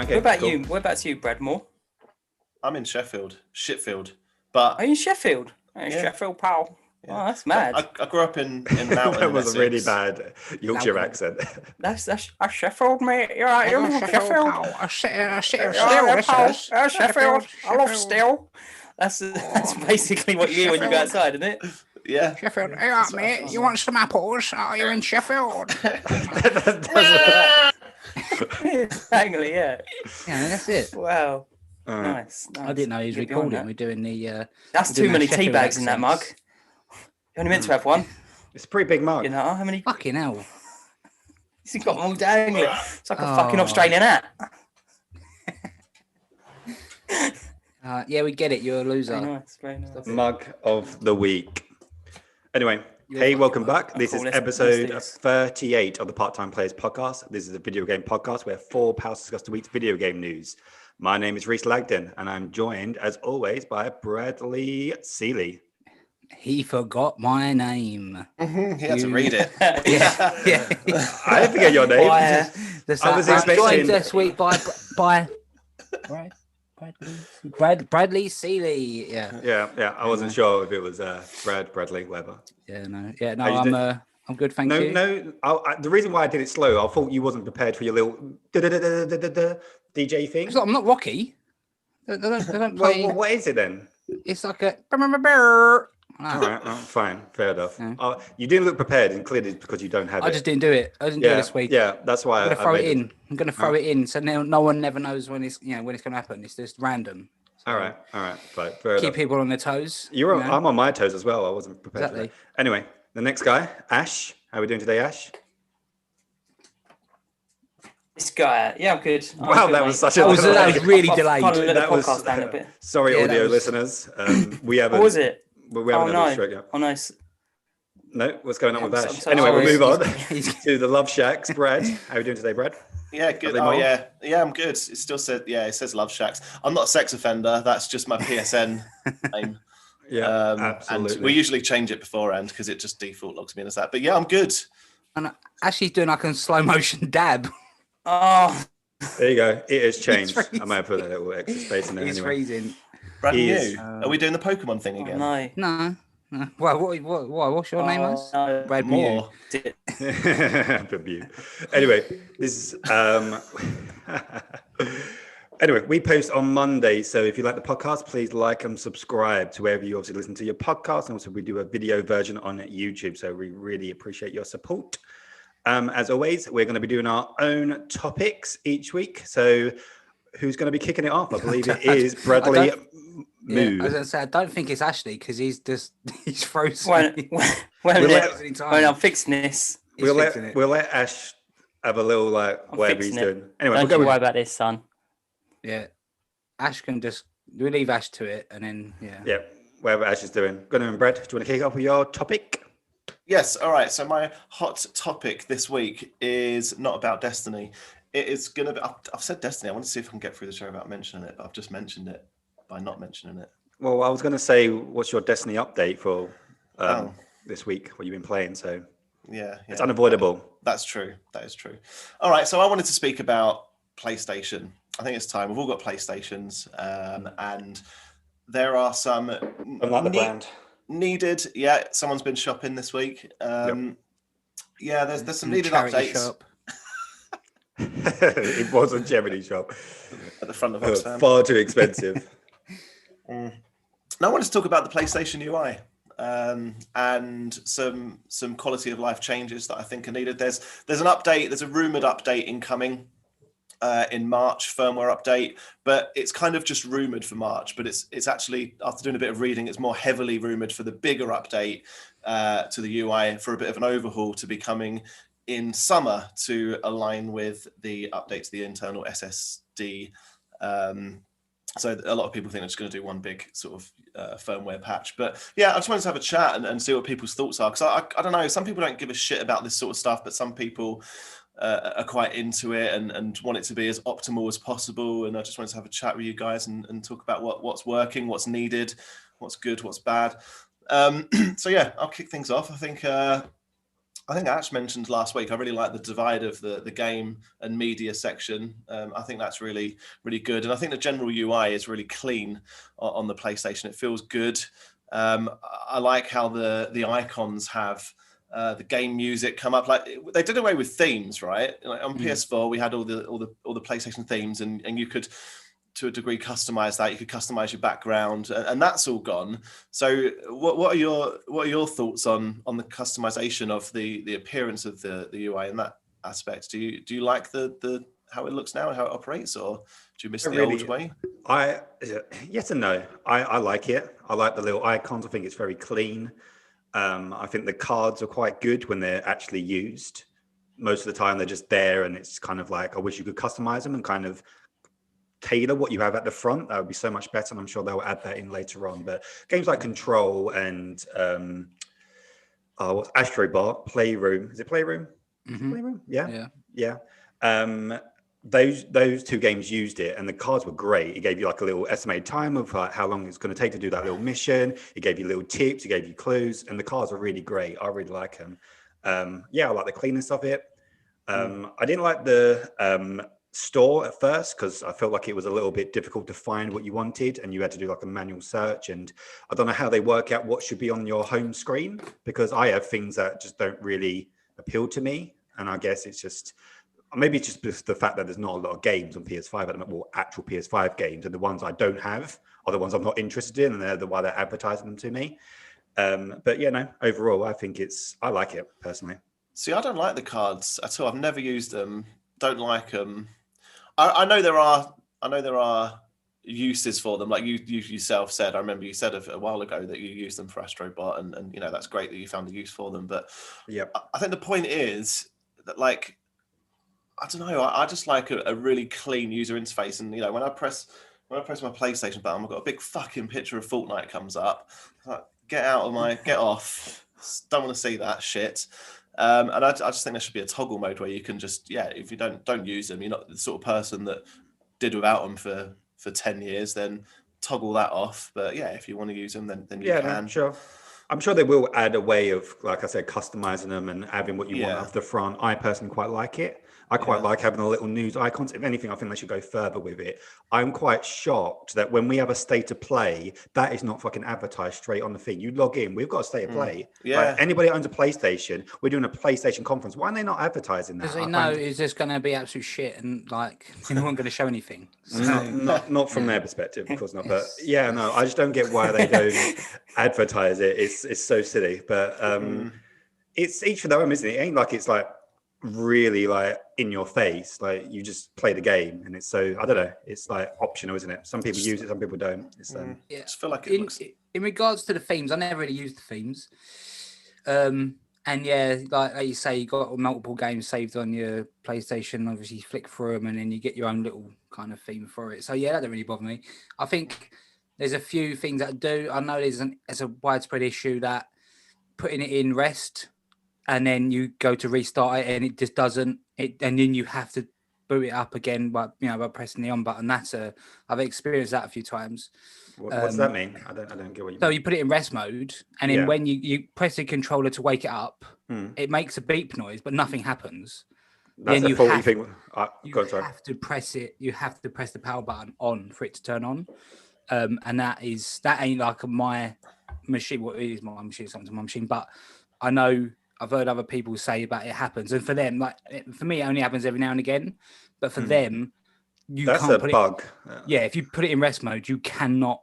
Okay. What about you, Bradmore? I'm in Sheffield. But are you in Sheffield? Yeah. Sheffield, pal. Yeah. Oh, that's mad. I grew up in Mountain. That was Essex. a really bad Yorkshire accent. That's Sheffield, mate. You're right. You're from Sheffield. Sheffield. I love steel. That's basically what you hear when you go outside, isn't it? Yeah. Sheffield. Hey, right, mate. You want some apples? Are you in Sheffield? Exactly. Yeah. Yeah, that's it. Wow. Nice. I didn't know he was recording. We're doing the. That's too many tea bags in that mug. You only meant to have one. It's a pretty big mug. You know how many? Fucking hell. He's got them all dangling. It's like a fucking Australian hat. Yeah, we get it. You're a loser. Very nice. Mug of the week. Anyway, hey, welcome back. This is episode 38 of the Part-Time Players podcast. This is a video game podcast where four pals discuss the week's video game news. My name is Reese Lagden, and I'm joined, as always, by Bradley Seeley. He forgot my name. Mm-hmm. He had to read it. yeah. I didn't forget your name. I was expecting this week by Bradley Seeley. Yeah. I wasn't sure if it was Bradley, whatever. No, I'm good, thank you. No. The reason why I did it slow, I thought you wasn't prepared for your little DJ thing. I'm not Rocky. They don't play. Well, what is it then? It's like a. All right, fine, fair enough. Yeah. You didn't look prepared, and clearly it's because you don't have it. I just didn't do it. I didn't do it this week. Yeah, that's why I'm going to throw it in, so now no one never knows when it's when it's going to happen. It's just random. So all right, fine. Fair keep enough. People on their toes. I'm on my toes as well. I wasn't prepared. Exactly. For that. Anyway, the next guy, Ash. How are we doing today, Ash? This guy, I'm good. Wow, that was such a. That was really delayed. That was down a bit. Sorry, audio listeners. We haven't. What was it? We haven't had a stroke yet. Oh, nice. No, what's going on with Ash? Anyway, we'll move on to the Love Shacks. Brad, how are we doing today, Brad? Yeah, good. Yeah, I'm good. It still said, it says Love Shacks. I'm not a sex offender. That's just my PSN name. Yeah, absolutely. And we usually change it beforehand because it just default logs me in as that. But yeah, I'm good. And Ashley's doing like a slow motion dab. Oh, there you go. It has changed. I might have put a little extra space in there. He's freezing. Brand new. Are we doing the Pokemon thing again? No. Well, what's your name? Brad Moore. Anyway, this is anyway, we post on Monday, so if you like the podcast, please like and subscribe to wherever you obviously listen to your podcast, and also we do a video version on YouTube, so we really appreciate your support. As always, we're going to be doing our own topics each week, so who's going to be kicking it off? I believe it is Bradley. I was going to say, I don't think it's Ashley because he's frozen. When I'm fixing this, we'll let Ash have a little whatever he's doing. Anyway, don't worry about this, son. Yeah, Ash can we'll leave Ash to it, and then whatever Ash is doing. Go on, Brad. Do you want to kick off with your topic? Yes. All right. So my hot topic this week is not about Destiny. It is going to be. I've said Destiny. I want to see if I can get through the show without mentioning it, but I've just mentioned it by not mentioning it. Well, I was going to say, what's your Destiny update for this week? What you've been playing? So it's unavoidable. That's true. That is true. All right. So I wanted to speak about PlayStation. I think it's time. We've all got PlayStations, and there are some. Unlike the brand. Needed. Yeah, someone's been shopping this week. There's some needed updates. Shop. It was a charity shop at the front of Oxfam. Far too expensive. Now I want to talk about the PlayStation UI and some quality of life changes that I think are needed. There's an update. There's a rumored update incoming in March, firmware update, but it's kind of just rumored for March. But it's actually, after doing a bit of reading, it's more heavily rumored for the bigger update to the UI for a bit of an overhaul to be coming in summer to align with the update to the internal SSD. So a lot of people think they're just going to do one big sort of firmware patch. But yeah, I just wanted to have a chat and see what people's thoughts are. Because I don't know, some people don't give a shit about this sort of stuff, but some people are quite into it and want it to be as optimal as possible. And I just wanted to have a chat with you guys and talk about what's working, what's needed, what's good, what's bad. So yeah, I'll kick things off. I think I think Ash mentioned last week, I really like the divide of the game and media section. I think that's really, really good. And I think the general UI is really clean on the PlayStation. It feels good. I like how the icons have the game music come up. Like they did away with themes, right? Like on PS4, we had all the PlayStation themes, and you could, to a degree, customize that. You could customize your background, and that's all gone. So, what are your thoughts on the customization of the appearance of the UI in that aspect? Do you like the how it looks now and how it operates, or do you miss the old way? Yes and no. I like it. I like the little icons. I think it's very clean. I think the cards are quite good when they're actually used. Most of the time, they're just there, and it's kind of like, I wish you could customize them and kind of tailor what you have at the front. That would be so much better, and I'm sure they'll add that in later on. But games like Control and what's Astrobot, Playroom? Is it Playroom? Mm-hmm. Playroom? Yeah. Those two games used it, and the cards were great. It gave you like a little estimated time of how long it's going to take to do that little mission. It gave you little tips, it gave you clues, and the cards are really great. I really like them. I like the cleanness of it. I didn't like the store at first because I felt like it was a little bit difficult to find what you wanted, and you had to do like a manual search. And I don't know how they work out what should be on your home screen, because I have things that just don't really appeal to me. And I guess it's just, maybe it's just the fact that there's not a lot of games on PS5 at the moment, well, actual PS5 games, and the ones I don't have are the ones I'm not interested in, and they're the why they're advertising them to me. But overall, I like it personally. See, I don't like the cards at all. I've never used them. Don't like them. I know there are uses for them. Like you yourself said, I remember you said a while ago that you use them for Astrobot, and that's great that you found a use for them. But I think the point is that, like, I don't know, I just like a really clean user interface. And when I press my PlayStation button, I've got a big fucking picture of Fortnite comes up. Like, get off. Don't want to see that shit. And I just think there should be a toggle mode where you can just, if you don't use them, you're not the sort of person that did without them for 10 years, then toggle that off. But if you want to use them, then you can. No, sure. I'm sure they will add a way of, like I said, customizing them and having what you want off the front. I personally quite like it. I quite like having the little news icons. If anything, I think they should go further with it. I'm quite shocked that when we have a state of play, that is not fucking advertised straight on the thing. You log in, we've got a state of play. Like, anybody that owns a PlayStation, we're doing a PlayStation conference. Why are they not advertising that? Because they know it's just going to be absolute shit, and like they're not going to show anything. So. Not from their perspective, of course not. But I just don't get why they don't advertise it. It's so silly. But it's each for their own, isn't it? It ain't like it's like really like in your face, like you just play the game, and it's so, I don't know, it's like optional, isn't it? Some people use it, some people don't. It's I just feel like in regards to the themes, I never really used the themes, and like you say, you got multiple games saved on your PlayStation. Obviously you flick through them and then you get your own little kind of theme for it. So that don't really bother me. I think there's a few things that do. I know there's a widespread issue that putting it in rest and then you go to restart it and it just doesn't. And then you have to boot it up again by pressing the on button. I've experienced that a few times. What does that mean? I don't get what you mean. So you put it in rest mode, and then when you press the controller to wake it up, it makes a beep noise, but nothing happens. That's then a faulty thing. You have to press it. You have to press the power button on for it to turn on, and that ain't like my machine. What it is my machine? Something's my machine, but I know. I've heard other people say about it happens, and for them, for me, it only happens every now and again. But for them, that's can't a bug. If you put it in rest mode, you cannot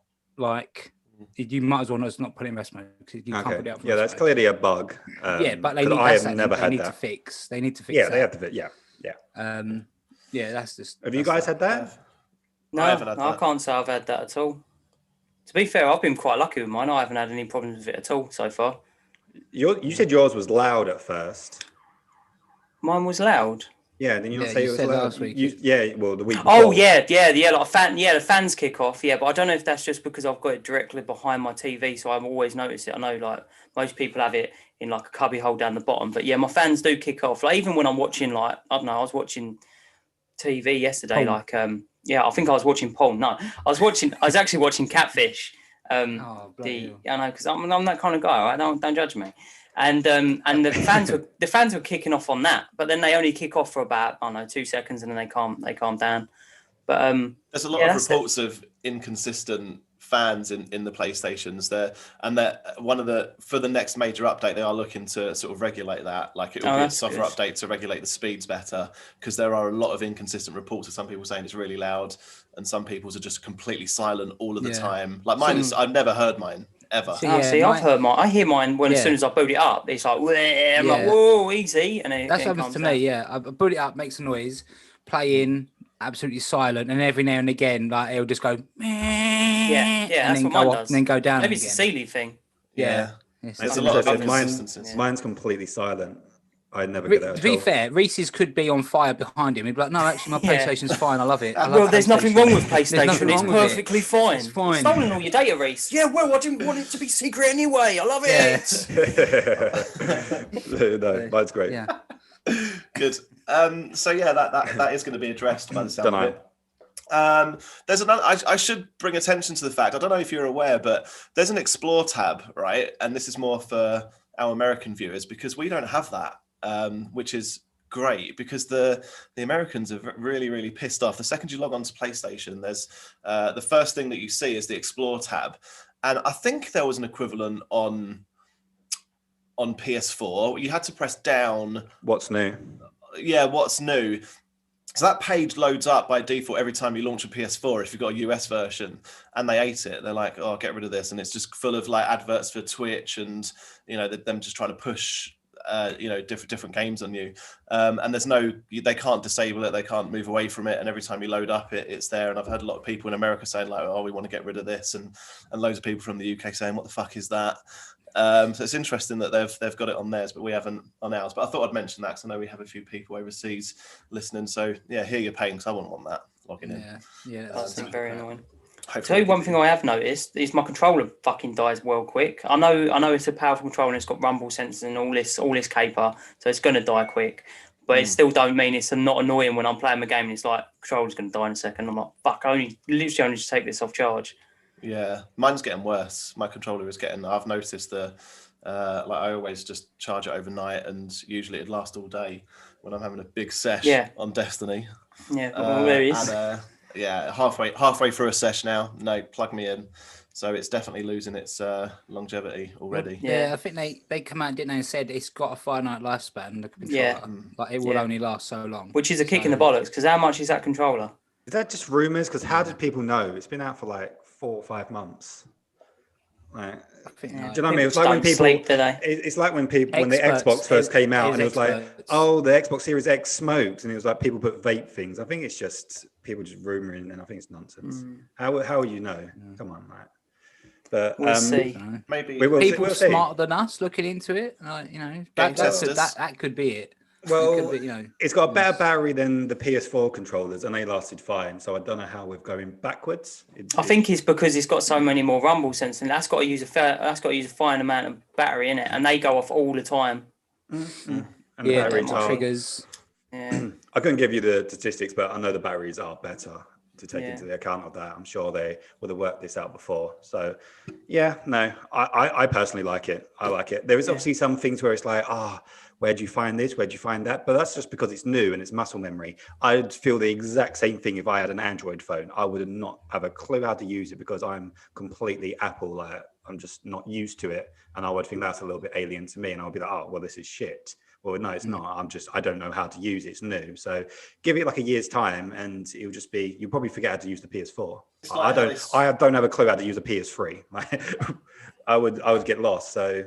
you might as well not put it in rest mode because you can't put it up. That's clearly a bug. But I have never had that. To fix. They need to fix. Yeah, they have to fix. That's just. Have you guys had that? No, I can't say I've had that at all. To be fair, I've been quite lucky with mine. I haven't had any problems with it at all so far. You said yours was loud at first. Mine was loud. Yeah, didn't you not say it was loud last week? The week before. Oh yeah, like the fans kick off. Yeah, but I don't know if that's just because I've got it directly behind my TV, so I've always noticed it. I know like most people have it in like a cubby hole down the bottom, but my fans do kick off. Like even when I'm watching, like I don't know, I was watching TV yesterday. Porn. I think I was watching porn. No, I was actually watching Catfish. I know, because I'm that kind of guy. Right? Don't judge me. And the fans were kicking off on that, but then they only kick off for about 2 seconds, and then they calm down. But there's a lot of reports of inconsistent fans in the PlayStations there, and that for the next major update they are looking to sort of regulate that. Like it will be a software update to regulate the speeds better, because there are a lot of inconsistent reports of some people saying it's really loud, and some people's are just completely silent all of the time. Like mine is, I've never heard mine ever. I've heard mine. I hear mine as soon as I boot it up. It's like, I'm like, whoa, easy, and that's what happens to me. Yeah, I boot it up, makes a noise, play in, absolutely silent, and every now and again, like it'll just go, and that's then what mine go does. off, and then go down. Maybe again. it's a Sealy thing. Yeah. There's a lot of inconsistencies. Mine's completely silent. I never get that. To be fair, Reese's could be on fire behind him. He'd be like, no, actually, my PlayStation's fine. I love it. There's nothing wrong with PlayStation. It's perfectly fine. It's fine. Stolen all your data, Reese. Yeah, well, I didn't want it to be secret anyway. I love it. No, mine's great. Yeah. Good. So yeah, that is going to be addressed by the sound of it. There's another. I should bring attention to the fact. I don't know if you're aware, but there's an Explore tab, right? And this is more for our American viewers, because we don't have that, which is great, because the Americans are really, really pissed off. The second you log on to PlayStation, there's the first thing that you see is the Explore tab, and I think there was an equivalent on PS4. You had to press down. What's new? Yeah, what's new. So that page loads up by default every time you launch a PS4 if you've got a US version, and they ate it. They're like, oh, get rid of this. And it's just full of like adverts for Twitch and, them just trying to push, different games on you. And they can't disable it. They can't move away from it. And every time you load up, it's there. And I've heard a lot of people in America saying like, oh, we want to get rid of this. And loads of people from the UK saying, what the fuck is that? So it's interesting that they've got it on theirs, but we haven't on ours. But I thought I'd mention that because I know we have a few people overseas listening. So yeah, here you're paying because I wouldn't want that logging in. Yeah, that's very annoying. Hopefully, tell you one thing I have noticed is my controller fucking dies well quick. I know it's a powerful controller and it's got rumble sensors and all this caper, so it's gonna die quick. But it still don't mean it's not annoying when I'm playing my game and it's like controller's gonna die in a second. I'm like, fuck, I literally only just take this off charge. Yeah, mine's getting worse. My controller is getting. I've noticed I always just charge it overnight, and usually it'd last all day when I'm having a big sesh on Destiny. Yeah, there it is. And, halfway through a sesh now. No, plug me in. So it's definitely losing its longevity already. Yeah, I think they come out, didn't they, and said it's got a finite lifespan. The controller, but it will only last so long. Which is a kick in the bollocks, because how much is that controller? Is that just rumors? Because how did people know? It's been out for like 4 or 5 months. Like, do you know what I mean? It's like when people sleep, do they? It's like when the Xbox first came out, and it was like, oh, the Xbox Series X smokes, and it was like people put vape things. I think it's just people just rumoring, and I think it's nonsense. How will you know? Come on, mate. But we'll see. Maybe people smarter than us looking into it. That could be it. Well, it's got a better battery than the PS4 controllers, and they lasted fine. So I don't know how we're going backwards. I think it's because it's got so many more rumble sensors, and that's got to use a fine amount of battery in it, and they go off all the time. Mm-hmm. And the batteries triggers. Yeah. I couldn't give you the statistics, but I know the batteries are better to take into the account of that. I'm sure they would have worked this out before. So I personally like it. I like it. There is obviously some things where it's like, where'd you find this? Where'd you find that? But that's just because it's new and it's muscle memory. I'd feel the exact same thing if I had an Android phone. I would not have a clue how to use it because I'm completely Apple. I'm just not used to it. And I would think that's a little bit alien to me. And I'll be like, oh, well, this is shit. Well, no, it's not. I don't know how to use it. It's new. So give it like a year's time and it'll just be, you'll probably forget how to use the PS4. I don't have a clue how to use a PS3. I would get lost. So,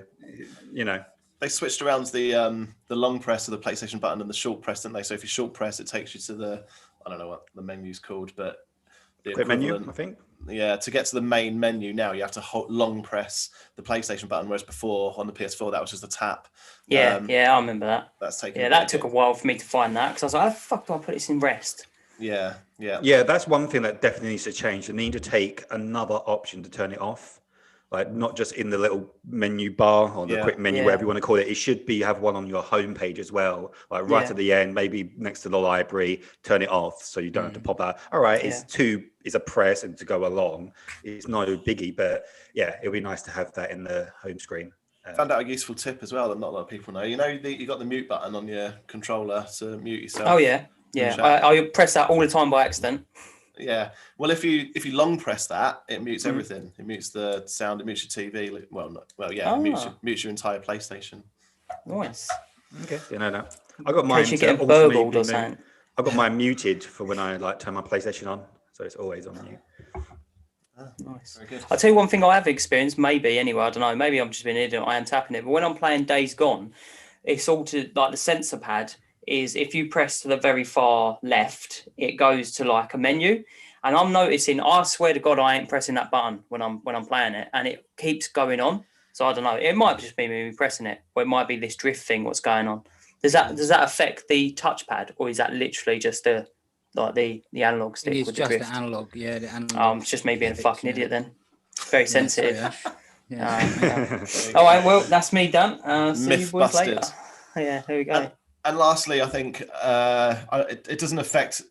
They switched around the long press of the PlayStation button and the short press, didn't they? So if you short press, it takes you to I don't know what the menu's called, but the quick menu, I think. Yeah, to get to the main menu now, you have to long press the PlayStation button, whereas before on the PS4, that was just a tap. Yeah, I remember that. That's taken. Yeah, that took a while for me to find that because I was like, how the fuck do I put this in rest? Yeah. That's one thing that definitely needs to change. They need to take another option to turn it off. Like not just in the little menu bar or the quick menu, whatever you want to call it. It should have one on your homepage as well. Like right at the end, maybe next to the library, turn it off so you don't have to pop that. All right, it's a press and to go along. It's no biggie, but yeah, it'd be nice to have that in the home screen. Found out a useful tip as well that not a lot of people know. You know, you got the mute button on your controller to mute yourself. Oh yeah. I press that all the time by accident. Yeah. Well, if you long press that, it mutes everything. It mutes the sound. It mutes your TV. It mutes your entire PlayStation. Nice. Okay. You know that. I got mine. You're getting burgled or something. I got mine muted for when I turn my PlayStation on, so it's always on mute. Nice. Very good. I'll tell you one thing I have experienced, maybe anyway, I don't know, maybe I'm just being an idiot, I am tapping it, but when I'm playing Days Gone, it's all to like the sensor pad is if you press to the very far left, it goes to like a menu. And I'm noticing, I swear to God, I ain't pressing that button when I'm playing it, and it keeps going on. So I don't know. It might just be me pressing it, or it might be this drift thing. What's going on? Does that affect the touchpad, or is that literally just the analog stick? It's with just the drift? the analog, yeah. The analog It's just me being a fucking idiot then. Very sensitive. Yeah. All right, well, that's me done. See Myth you boys busted. later. Yeah, there we go. And lastly, I think it doesn't affect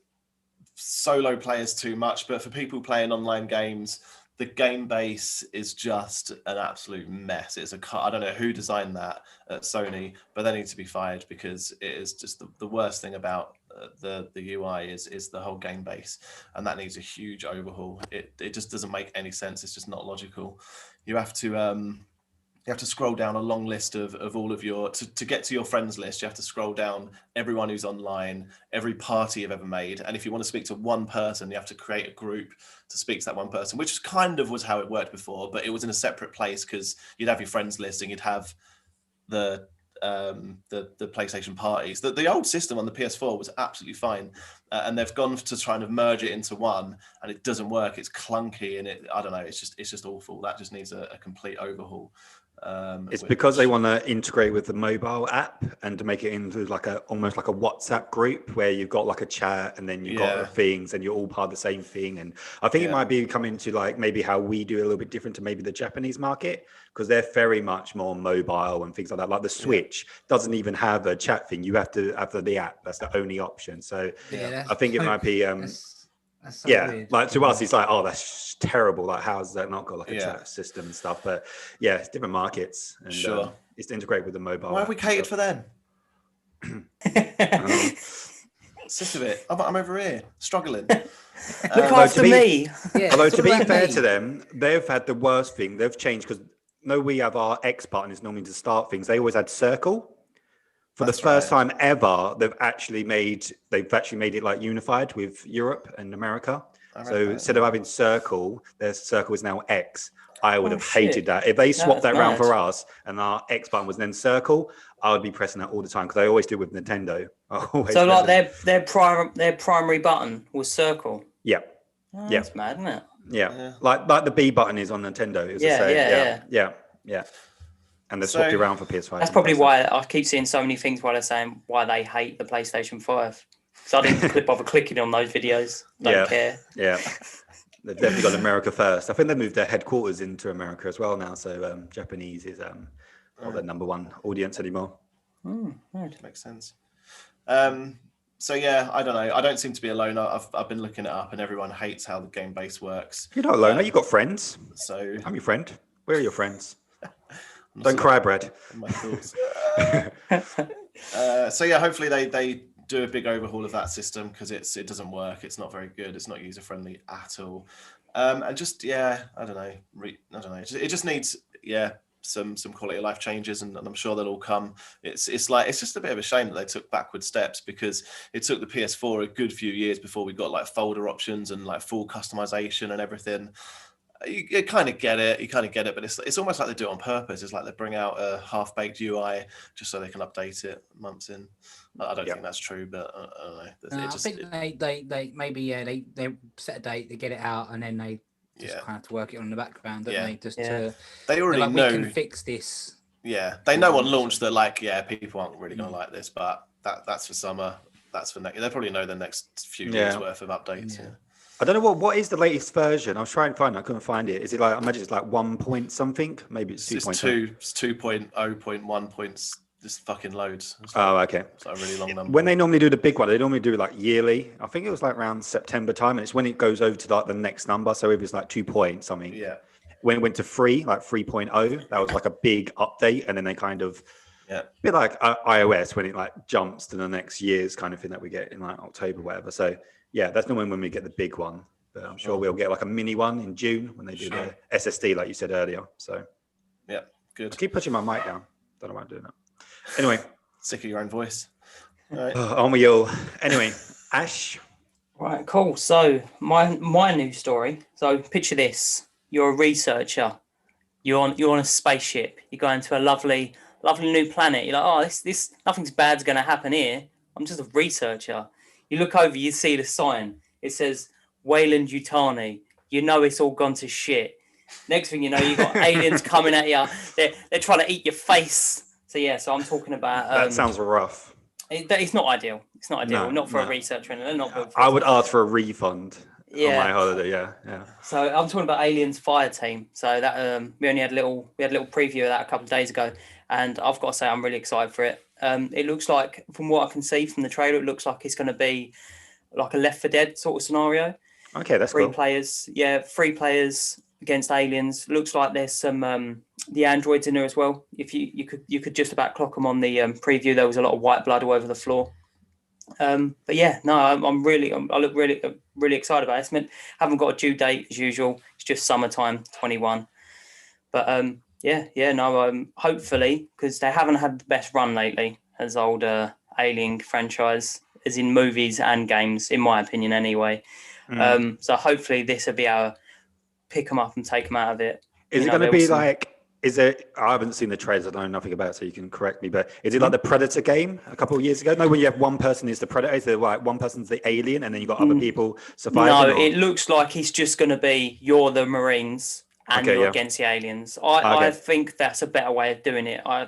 solo players too much, but for people playing online games, the game base is just an absolute mess. I don't know who designed that at Sony, but they need to be fired because it is just the worst thing about the UI is the whole game base, and that needs a huge overhaul. It just doesn't make any sense. It's just not logical. You have to scroll down a long list of all of your to get to your friends list. You have to scroll down everyone who's online, every party you've ever made, and if you want to speak to one person, you have to create a group to speak to that one person, which kind of was how it worked before, but it was in a separate place because you'd have your friends list and you'd have the PlayStation parties. The old system on the PS4 was absolutely fine, and they've gone to try and merge it into one, and it doesn't work. It's clunky, and I don't know. It's just awful. That just needs a complete overhaul. It's because they want to integrate with the mobile app and to make it into almost like a WhatsApp group where you've got like a chat and then you've got things and you're all part of the same thing. And I think it might be coming to like maybe how we do a little bit different to maybe the Japanese market, because they're very much more mobile and things like that. Like the Switch doesn't even have a chat thing. You have to have the app. That's the only option. So I think it might be that's so weird. Like to us, it's like, oh, that's terrible. Like, how's that not got like a chat system and stuff? But yeah, it's different markets, and it's integrated with the mobile. Why have we catered for them? Sick of it. I'm over here struggling. Look after me. Although to be fair to them, they've had the worst thing. They've changed because we have our X button is normally to start things. They always had circle. For the first time ever, they've actually made it like unified with Europe and America. So instead of having circle, their circle is now X. I would have hated that. If they swapped that around for us and our X button was then circle, I would be pressing that all the time because I always do with Nintendo. So like their primary button was circle. Yeah. That's mad, isn't it? Yeah. Like the B button is on Nintendo. It's yeah. And they swapped it around for PS5. That's probably why I keep seeing so many things while they're saying why they hate the PlayStation 5. So I didn't bother clicking on those videos. Don't care. Yeah. They've definitely got America first. I think they moved their headquarters into America as well now. So Japanese is not their number one audience anymore. Right. Makes sense. So yeah, I don't know. I don't seem to be alone. I've been looking it up, and everyone hates how the game base works. You're not alone. You've got friends. So I'm your friend. Where are your friends? Don't cry, Brad. My thoughts. So yeah, hopefully they do a big overhaul of that system because it doesn't work. It's not very good. It's not user friendly at all. And just I don't know. It just needs some quality of life changes, and I'm sure they'll all come. It's just a bit of a shame that they took backward steps because it took the PS4 a good few years before we got like folder options and like full customization and everything. You kind of get it, but it's almost like they do it on purpose. It's like they bring out a half-baked UI just so they can update it months in. I don't think that's true, but I don't know. I think they maybe they set a date, they get it out, and then they just kind of have to work it on in the background, don't they? Just they already know we can fix this. Yeah, they know on launch that people aren't really going to like this, but that's for summer. That's for next. They probably know the next few years worth of updates. Yeah. I don't know what is the latest version. I was trying to find it. I couldn't find it. Is it like, I imagine it's like 1 point something? Maybe it's 2.0. It's 2.0.1 points. Just fucking loads. Okay. It's like a really long number. When they normally do the big one, they normally do it like yearly. I think it was like around September time, and it's when it goes over to like the next number. So if it's like 2 point something, when it went to 3.0, that was like a big update, and then they kind of a bit like iOS when it like jumps to the next year's kind of thing that we get in like October, whatever. So yeah, that's not when we get the big one, but I'm sure we'll get like a mini one in June when they do the SSD, like you said earlier. So yeah, good. I keep pushing my mic down. Don't know why I'm doing that. Anyway, sick of your own voice. All right. On we all. Anyway, Ash. Right, cool. So my news story. So picture this: you're a researcher. You're on a spaceship. You're going to a lovely new planet. You're like, oh, this nothing's bad's going to happen here. I'm just a researcher. You look over, you see the sign. It says Wayland Yutani. You know it's all gone to shit. Next thing you know, you've got aliens coming at you. They're trying to eat your face. So yeah, so I'm talking about. That sounds rough. It's not ideal. It's not ideal. Not for a researcher. And not. I would ask for a refund. On my holiday, yeah. So I'm talking about Aliens Fireteam. So that we had a little preview of that a couple of days ago, and I've got to say I'm really excited for it. It looks like, from what I can see from the trailer, it looks like it's going to be like a Left 4 Dead sort of scenario. Okay, that's three cool. players against aliens. Looks like there's some the androids in there as well. If you could just about clock them on the preview. There was a lot of white blood all over the floor. But yeah, no, I look really excited about it. I haven't got a due date as usual. It's just summertime 21. But hopefully, because they haven't had the best run lately as old Alien franchise, as in movies and games, in my opinion anyway. So hopefully this will be able to pick them up and take them out of it. Is it going to be like? Is it? I haven't seen the trailers. I know nothing about it, so you can correct me. But is it like the Predator game a couple of years ago? No, when you have one person is the Predator, is it like one person's the alien, and then you got other people surviving? No, it looks like it's just going to be you're the Marines and you're against the aliens. I think that's a better way of doing it. I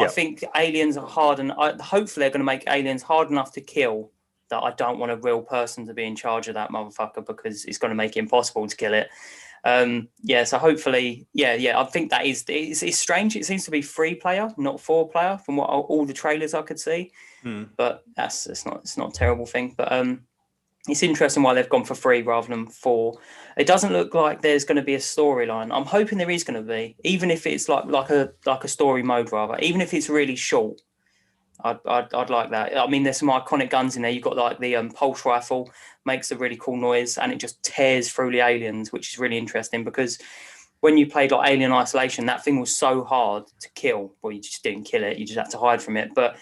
think aliens are hard, and hopefully they're going to make aliens hard enough to kill that I don't want a real person to be in charge of that motherfucker, because it's going to make it impossible to kill it. So hopefully, I think that it's strange. It seems to be 3-player, not 4-player, from what all the trailers I could see. But it's not a terrible thing. But it's interesting why they've gone for 3 rather than 4. It doesn't look like there's going to be a storyline. I'm hoping there is going to be, even if it's like a story mode rather, even if it's really short. I'd like that. I mean, there's some iconic guns in there. You've got like the pulse rifle, makes a really cool noise, and it just tears through the aliens, which is really interesting, because when you played like Alien Isolation, that thing was so hard to kill. Well, you just didn't kill it; you just had to hide from it. But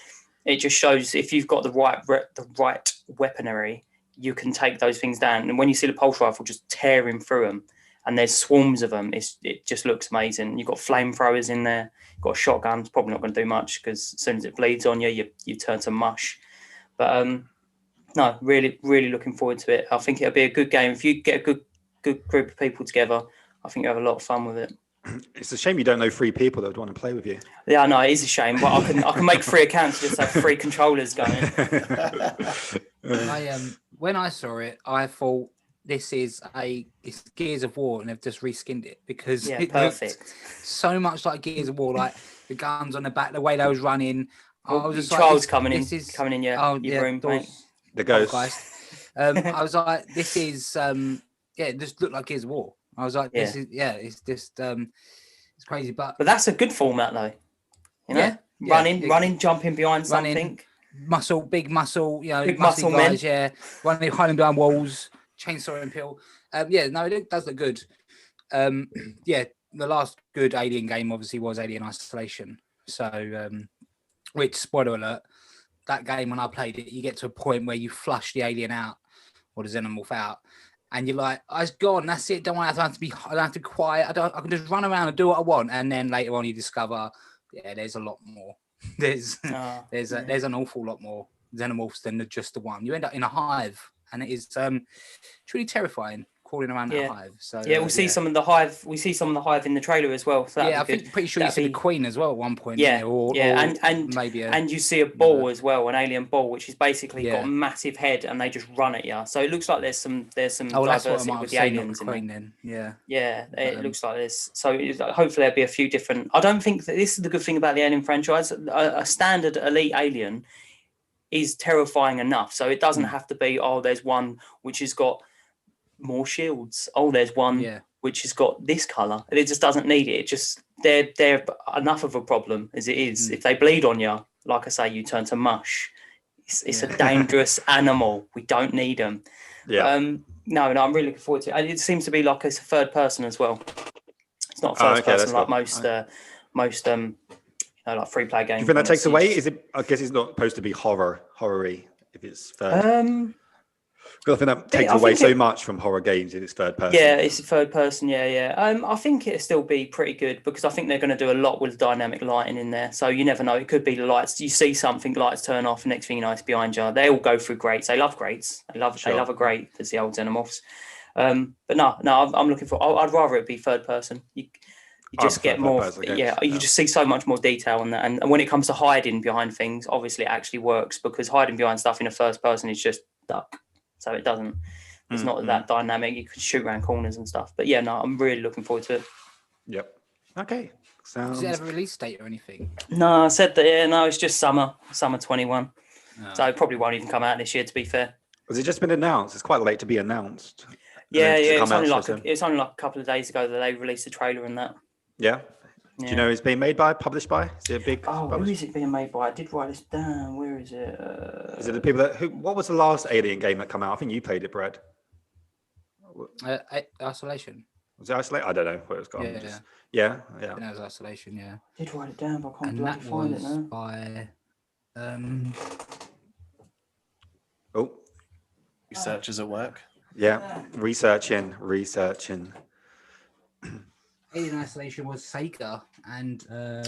it just shows if you've got the right weaponry, you can take those things down. And when you see the pulse rifle just tearing through them, and there's swarms of them, it just looks amazing. You've got flamethrowers in there. You've got a shotgun. It's probably not going to do much, because as soon as it bleeds on you, you turn to mush. But no, really, really looking forward to it. I think it'll be a good game. If you get a good group of people together, I think you'll have a lot of fun with it. It's a shame you don't know 3 people that would want to play with you. Yeah, I know, it is a shame, but I can make 3 accounts, just have 3 controllers going. When I saw it, I thought it's Gears of War, and they've just reskinned it, because it perfect. Looked so much like Gears of War, like the guns on the back, the way they was running. I was just Charles coming in your room, mate. The ghost. I was like, this is it just looked like Gears of War. I was like, this is it's just it's crazy, but that's a good format though. You know, running, jumping behind something. Big muscle, big muscle guys, men. Running, hiding behind walls, chainsaw and pill. It does look good. The last good Alien game obviously was Alien Isolation. So, which, spoiler alert, that game, when I played it, you get to a point where you flush the alien out or the xenomorph out, and you're like, oh, it's gone, that's it. I don't have to be quiet. I can just run around and do what I want. And then later on, you discover, there's a lot more. There's an awful lot more xenomorphs than just the one. You end up in a hive, and it is truly terrifying crawling around that hive. So we'll see some of the hive. We see some of the hive in the trailer as well. So I think pretty sure you see the queen as well at one point. And maybe and you see a ball as well, an alien ball, which is basically got a massive head, and they just run at you. So it looks like there's some diversity with the aliens in there. It looks like this. So hopefully there'll be a few different. I don't think that this is the good thing about the Alien franchise. A standard elite alien is terrifying enough, so it doesn't have to be there's one which has got more shields. There's one which has got this color, and it just doesn't need it. It just they're enough of a problem as it is. If they bleed on you, like I say, you turn to mush. It's a dangerous animal. We don't need them. Yeah. No, I'm really looking forward to it. And it seems to be like it's a third person as well. It's not first person like most like free play games. Do you think that takes away? Is it? I guess it's not supposed to be horror-y if it's third. Because I think that takes away so much from horror games if it's third person. Yeah, it's a third person. Yeah. I think it'll still be pretty good because I think they're going to do a lot with dynamic lighting in there. So you never know. It could be the lights. You see something, lights turn off. Next thing you know, it's behind you. They all go through grates. They love grates. They love a grate. As the old Xenomorphs. But no, I'm looking for. I'd rather it be third person. You just get more. You just see so much more detail on that. And when it comes to hiding behind things, obviously it actually works because hiding behind stuff in a first person is just duck. So it doesn't. It's not that dynamic. You could shoot around corners and stuff. But yeah, no, I'm really looking forward to it. Yep. Okay. Does it have a release date or anything? No, I said that. Yeah, no, it's just summer 21. Oh. So it probably won't even come out this year. To be fair. Has it just been announced? It's quite late to be announced. Yeah. It's only like a couple of days ago that they released the trailer and that. Yeah. Do you know it's being made by, published by? Is it a big? Who is it being made by? I did write this down. Where is it? Is it the people that? What was the last Alien game that came out? I think you played it, Brad. Isolation. Was it Isolation? I don't know where it's gone. Yeah. It was Isolation. Yeah. I did write it down, but I can't bloody find it now. By. Researchers at work. Yeah, researching. Alien Isolation was Sega and. I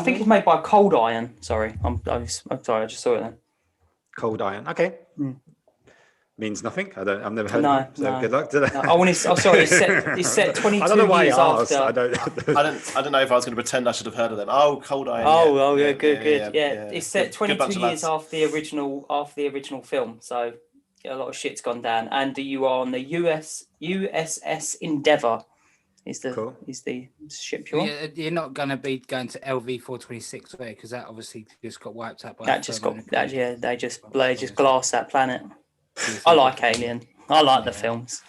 think it's made by Cold Iron. Sorry, I'm sorry. I just saw it then. Cold Iron. Okay. Means nothing. I've never heard of it. So good luck to that. Sorry. It's set 22 I don't know why years asked. after. I don't know if I was going to pretend I should have heard of them. Oh, Cold Iron. Good. Yeah, it's set 22 years after the original film. So a lot of shit's gone down, and you are on the USS Endeavour. Is the ship you're on? Yeah, you're not going to be going to LV 426 there because that obviously just got wiped out by. They just glassed that planet. I like Alien. I like the films.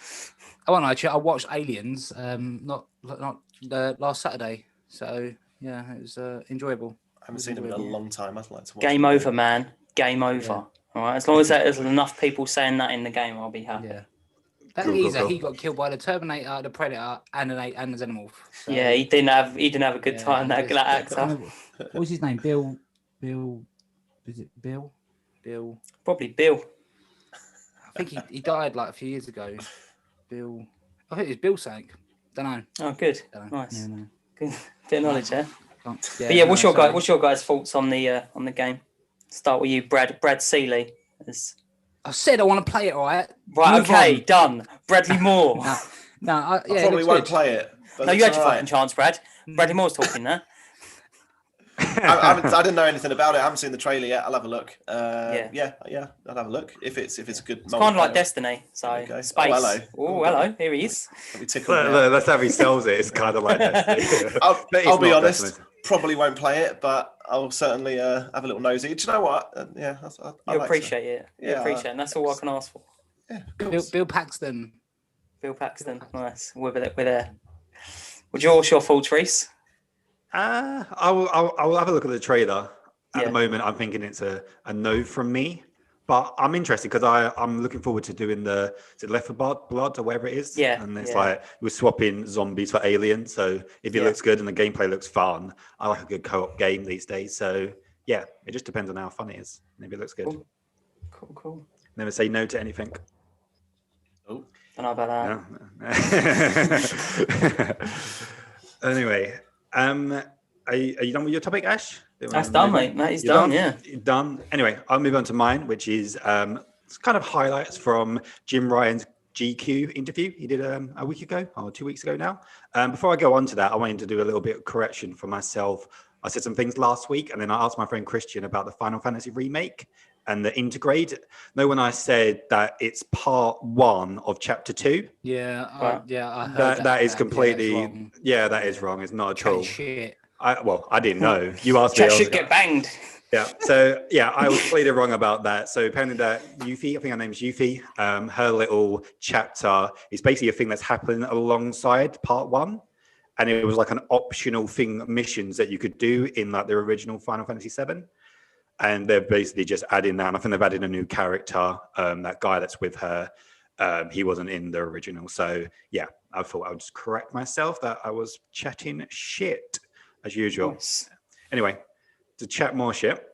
I watched Aliens not last Saturday, so yeah, it was enjoyable. I haven't seen it in a long time. I'd like to watch. Game over, man. Game over. Yeah. All right, as long as there's enough people saying that in the game, I'll be happy. Yeah. That geezer, he got killed by the Terminator, the Predator, and the Xenomorph. So. Yeah, he didn't have a good time. That actor. What was his name? Bill. Is it Bill? Bill. Probably Bill. I think he died like a few years ago. Bill. I think it was Bill Sank. Don't know. Oh, good. Nice. Yeah, no. Good bit of knowledge there. But yeah, what's your guys' thoughts on the game? Start with you, Brad Seeley. I said I want to play it, all right? Right, okay, done. Bradley Moore. I probably won't play it. No, you had your fucking chance, Brad. Bradley Moore's talking there. I didn't know anything about it. I haven't seen the trailer yet. I'll have a look. Yeah, I'll have a look. If it's a good. It's kind of like Destiny. So space. Oh, hello. Here he is. That's how he sells it. It's kind of like Destiny. I'll be honest. Destiny. Probably won't play it, but I'll certainly have a little nosy. Do you know what? I appreciate it. You appreciate it. And that's all I can ask for. Yeah. Bill Paxton. Nice. We're there. What's your thoughts, Reese? I'll have a look at the trailer. At the moment, I'm thinking it's a no from me, but I'm interested because I'm looking forward to doing is it Left 4 Blood or whatever it is. Yeah. And it's like we're swapping zombies for aliens. So if it looks good and the gameplay looks fun, I like a good co-op game these days. So yeah, it just depends on how fun it is. Maybe it looks good. Cool. Never say no to anything. Oh, don't know about that. Anyway. Are you done with your topic, Ash? That's done, mate. That is done. Yeah. Done. Anyway, I'll move on to mine, which is it's kind of highlights from Jim Ryan's GQ interview he did a week ago or 2 weeks ago now. Before I go on to that, I wanted to do a little bit of correction for myself. I said some things last week, and then I asked my friend Christian about the Final Fantasy remake and the integrate. No, when I said that it's part 1 of chapter 2. Yeah, I heard that is completely. That is wrong. It's not at all. Shit. I didn't know. You asked me. Chat should get banged. Yeah. So yeah, I was completely wrong about that. So apparently that Yuffie, I think her name's Yuffie, her little chapter is basically a thing that's happening alongside part 1. And it was like an optional thing, missions that you could do in like the original Final Fantasy VII. And they're basically just adding that. And I think they've added a new character, that guy that's with her. He wasn't in the original. So yeah, I thought I would just correct myself that I was chatting shit as usual. Nice. Anyway, to chat more shit,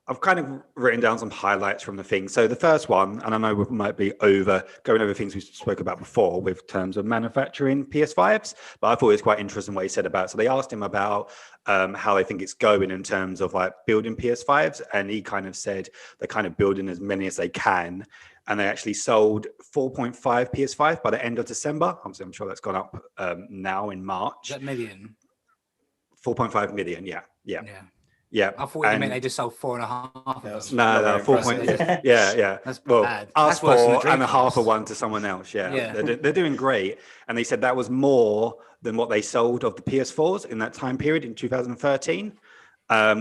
I've kind of written down some highlights from the thing. So the first one, and I know we might be going over things we spoke about before with terms of manufacturing PS5s, but I thought it was quite interesting what he said about. So they asked him about how they think it's going in terms of like building PS5s, and he kind of said they're kind of building as many as they can, and they actually sold 4.5 PS5 by the end of December. I'm sure that's gone up now in March. Is that million? 4.5 million, yeah. I thought you meant they just sold 4.5. No, 4 point. Yeah. That's well, bad. asked That's worse than the for and a half Dreamcast. of one to someone else. Yeah. Yeah. They're doing great, and they said that was more than what they sold of the PS4s in that time period in 2013,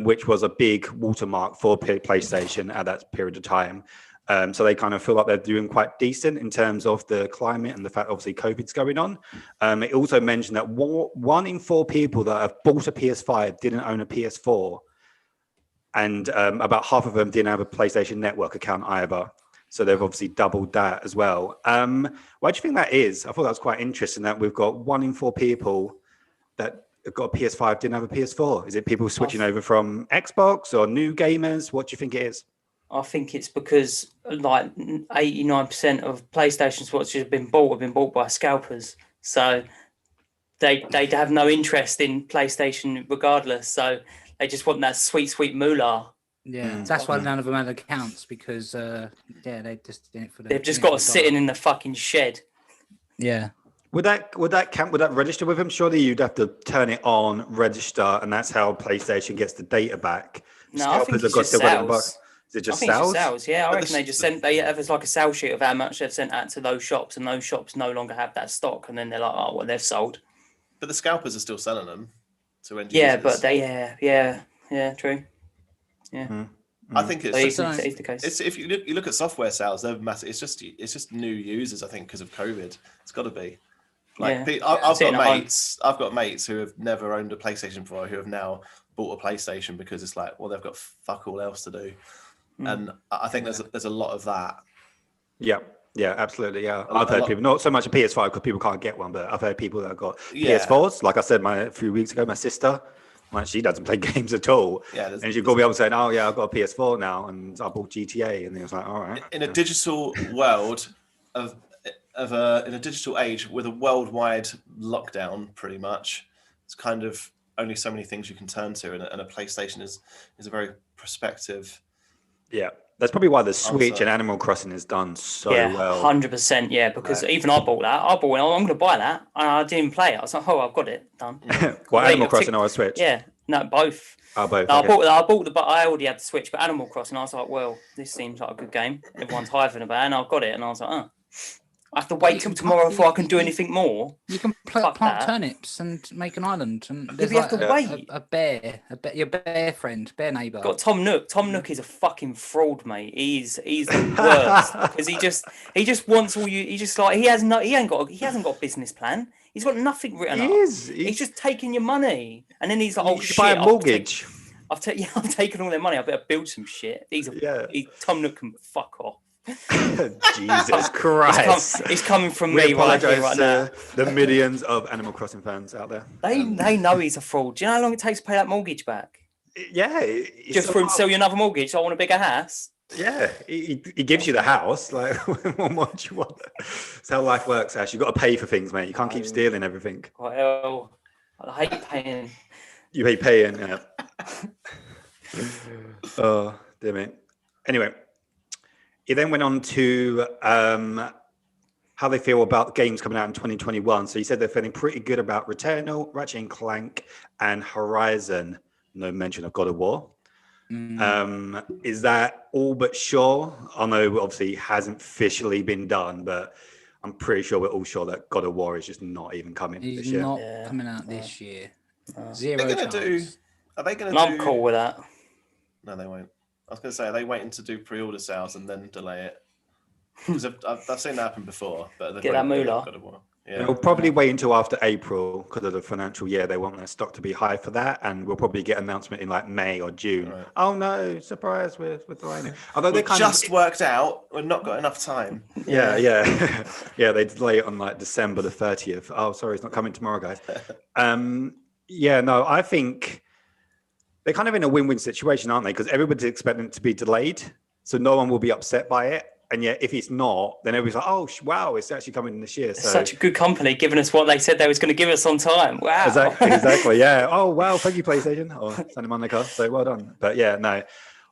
which was a big watermark for PlayStation at that period of time. So they kind of feel like they're doing quite decent in terms of the climate and the fact obviously COVID's going on. It also mentioned that 1 in 4 people that have bought a PS5 didn't own a PS4. And about half of them didn't have a PlayStation Network account either. So they've obviously doubled that as well. Why do you think that is? I thought that was quite interesting that we've got 1 in 4 people that have got a PS5 didn't have a PS4. Is it people switching over from Xbox or new gamers? What do you think it is? I think it's because like 89% of PlayStation watches have been bought by scalpers. So they have no interest in PlayStation regardless. So they just want that sweet moolah. Yeah, that's why none of them had accounts because they just did it for the. They've just got sitting in the fucking shed. Yeah. Would that count? Would that register with him? Surely you'd have to turn it on, register, and that's how PlayStation gets the data back. No, I think it's just sales. Is it just I think sales? It's just sales. Yeah, I reckon they just sent. They have like a sales sheet of how much they've sent out to those shops, and those shops no longer have that stock, and then they're like, oh, well, they've sold. But the scalpers are still selling them to end Yeah, users. but they, yeah, true. Yeah. I think it's the case. It's, if you look at software sales, they're massive. It's just new users. I think because of COVID, it's got to be. Like I've got mates who have never owned a PlayStation before who have now bought a PlayStation because it's like, well, they've got fuck all else to do, and I think there's a lot of that. Yeah, absolutely. Yeah, I've heard people, not so much a PS5 because people can't get one, but I've heard people that have got PS4s. Like I said, a few weeks ago, my sister. Like she doesn't play games at all. Yeah, and she'd go be able to say, "Oh yeah, I've got a PS4 now, and I bought GTA," and it was like, "All right." In a digital world in a digital age with a worldwide lockdown, pretty much, it's kind of only so many things you can turn to, and a PlayStation is a very prospective. Yeah, that's probably why the Switch and Animal Crossing is done so well. 100%. Yeah, because even I bought that. I'm going to buy that. And I didn't play it. I was like, oh, I've got it done. What, Animal Crossing or a Switch? Yeah, no, both. Oh, both. No, okay. I already had the Switch, but Animal Crossing, I was like, well, this seems like a good game. Everyone's hyping about it, and I've got it, and I was like, oh. I have to wait till tomorrow before I can do anything more. You can plant turnips and make an island, and there's you have to wait. Your bear friend, bear neighbour. Got Tom Nook. Tom Nook is a fucking fraud, mate. He's the worst because he just wants all you. He just like he hasn't got a business plan. He's got nothing written up. He's just taking your money, and then he's like, oh shit, buy a mortgage. I've taken all their money. I better build some shit. Tom Nook can fuck off. Jesus Christ! It's coming from me right now. The millions of Animal Crossing fans out there. They know he's a fraud. Do you know how long it takes to pay that mortgage back? Yeah, just for him to sell you another mortgage. So I want a bigger house. Yeah, he gives you the house. Like, what do you want? That's how life works, Ash. You've got to pay for things, mate. You can't keep stealing everything. Well, I hate paying. You hate paying, yeah. Oh, dear me. Anyway. He then went on to how they feel about games coming out in 2021. So he said they're feeling pretty good about Returnal, Ratchet & Clank, and Horizon. No mention of God of War. Is that all but sure? I know obviously it hasn't officially been done, but I'm pretty sure we're all sure that God of War is just not even coming this year. He's not coming out this year. Zero They're going to do Are they going And to I'm cool with that. No, they won't. I was going to say, are they waiting to do pre-order sales and then delay it? Because I've seen that happen before. But Get that moolah. Yeah. They'll probably wait until after April because of the financial year. They want their stock to be high for that, and we'll probably get an announcement in like May or June. Right. Oh no, surprise! We're delaying it. Although We've just worked out we've not got enough time. Yeah. Yeah, they delay it on like December the 30th. Oh, sorry, it's not coming tomorrow, guys. Yeah, no, I think they're kind of in a win-win situation, aren't they? Because everybody's expecting it to be delayed, so no one will be upset by it. And yet, if it's not, then everybody's like, "Oh, wow, it's actually coming this year." So such a good company giving us what they said they was going to give us on time. Wow. Exactly. Yeah. Oh, wow. Thank you, PlayStation or Santa Monica. So well done. But yeah, no.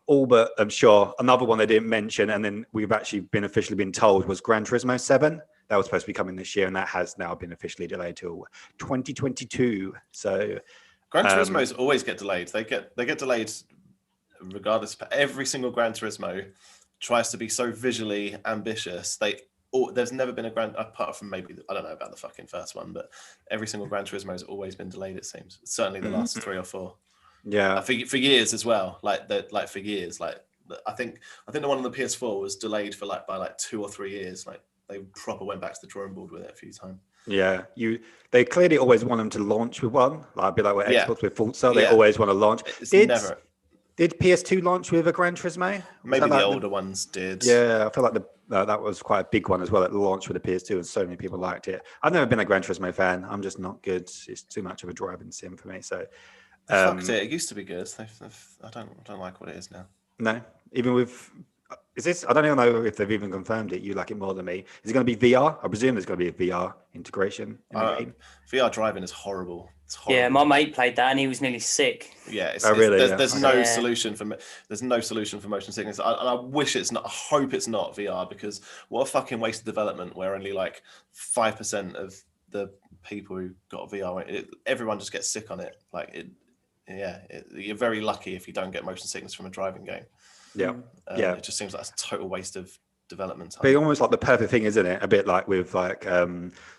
All but I'm sure another one they didn't mention, and then we've actually been officially been told was Gran Turismo 7. That was supposed to be coming this year, and that has now been officially delayed till 2022. So Gran Turismos always get delayed. They get delayed regardless. Every single Gran Turismo tries to be so visually ambitious. There's never been apart from maybe, I don't know about the fucking first one, but every single Gran Turismo has always been delayed, it seems. Certainly the last 3 or 4. Yeah. For years as well. For years. I think the one on the PS4 was delayed by 2 or 3 years. Like they proper went back to the drawing board with it a few times. Yeah, they clearly always want them to launch with one. Like a bit like with Xbox with Forza, they always want to launch. Did PS2 launch with a Gran Turismo? Maybe the older ones did. Yeah, I feel like that was quite a big one as well at the launch with the PS2, and so many people liked it. I've never been a Gran Turismo fan. I'm just not good. It's too much of a driving sim for me. So fucked it. It used to be good. I don't like what it is now. No, even with is this? I don't even know if they've even confirmed it. You like it more than me. Is it going to be VR? I presume there's going to be a VR integration in the game. VR driving is horrible. It's horrible. Yeah, my mate played that and he was nearly sick. Yeah, there's no solution for motion sickness. And I wish it's not. I hope it's not VR, because what a fucking waste of development where only like 5% of the people who got VR, everyone just gets sick on it. You're very lucky if you don't get motion sickness from a driving game. Yeah, It just seems like a total waste of development time. But almost like the perfect thing, isn't it? A bit like with like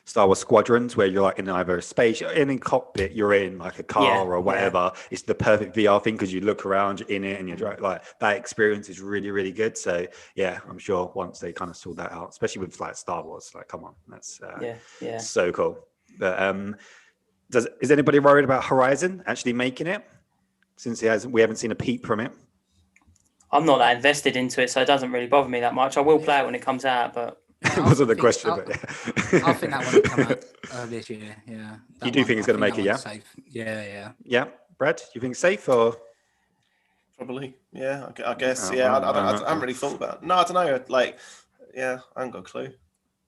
Star Wars Squadrons, where you're like in either a space, in a cockpit, you're in like a car or whatever. Yeah. It's the perfect VR thing because you look around, you're in it, and you're like that experience is really, really good. So yeah, I'm sure once they kind of sort that out, especially with like Star Wars, like come on, that's so cool. But is anybody worried about Horizon actually making it? Since we haven't seen a peep from it. I'm not that invested into it, so it doesn't really bother me that much. I will play it when it comes out, but it wasn't the question. I think that one will come out this year. Yeah. You do think it's going to make it? Yeah. Safe. Yeah. Yeah, Brad, you think safe or? Probably. Yeah, I guess. I haven't really thought about it. No, I don't know. Like, I haven't got a clue.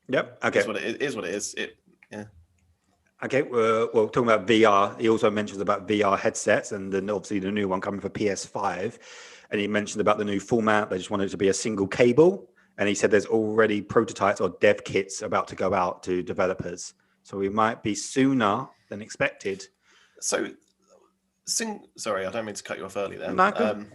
Yep. Okay. It is what it is. Okay, well, talking about VR, he also mentions about VR headsets, and then obviously the new one coming for PS5. And he mentioned about the new format. They just wanted it to be a single cable. And he said there's already prototypes or dev kits about to go out to developers. So we might be sooner than expected. So, sorry, I don't mean to cut you off early there. No,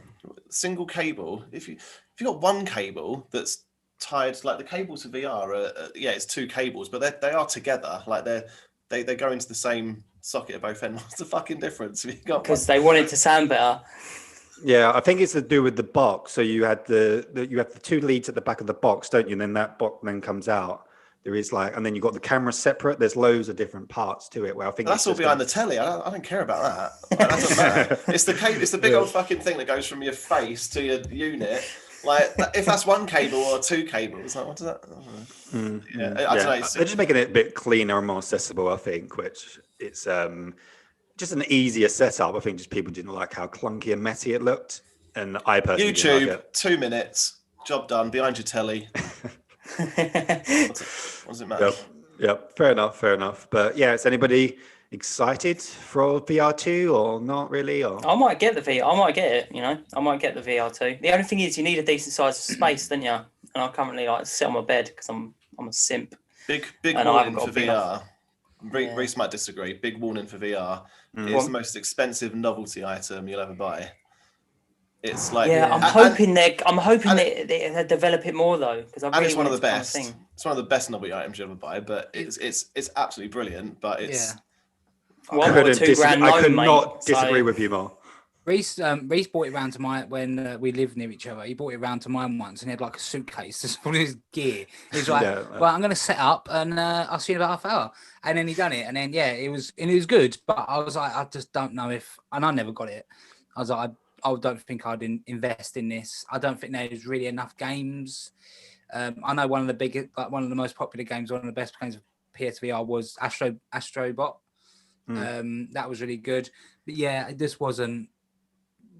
single cable. If you got one cable that's tied, like the cable to VR, it's 2 cables, but they are together. Like they go into the same socket at both ends. What's the fucking difference? Because they want it to sound better. Yeah, I think it's to do with the box. So you had you have the 2 leads at the back of the box, don't you? And then that box then comes out. There is and then you've got the camera separate. There's loads of different parts to it. Where I think that's all behind the telly. I don't care about that. That doesn't matter. It's the cable. It's the big old fucking thing that goes from your face to your unit. Like if that's 1 cable or 2 cables, like what does that? I don't know. They're just making it a bit cleaner and more accessible. I think, which it's just an easier setup. I think just people didn't like how clunky and messy it looked, and I personally didn't like it. 2 minutes, job done, behind your telly. What does it matter? Yep. Fair enough. But yeah, is anybody excited for VR2 or not really? Or I might get the VR. I might get it. I might get the VR2. The only thing is, you need a decent size of space, don't you? And I currently sit on my bed because I'm a simp. Big warning for VR. Reese might disagree. Big warning for VR. It's the most expensive novelty item you'll ever buy. It's like I'm hoping they develop it more though, because it's one of the best. It's one of the best novelty items you ever buy, but it's absolutely brilliant. But it's I could not disagree with you more. Reese brought it round to when we lived near each other. He brought it round to mine once, and he had like a suitcase just full of his gear. He was like, "Well, I'm going to set up, and I'll see you in about half hour." And then he done it, and then it was good. But I was like, I just don't know if, and I never got it. I was like, I don't think I'd invest in this. I don't think there's really enough games. I know one of the most popular games, one of the best games of PSVR was Astrobot. That was really good. But it just wasn't.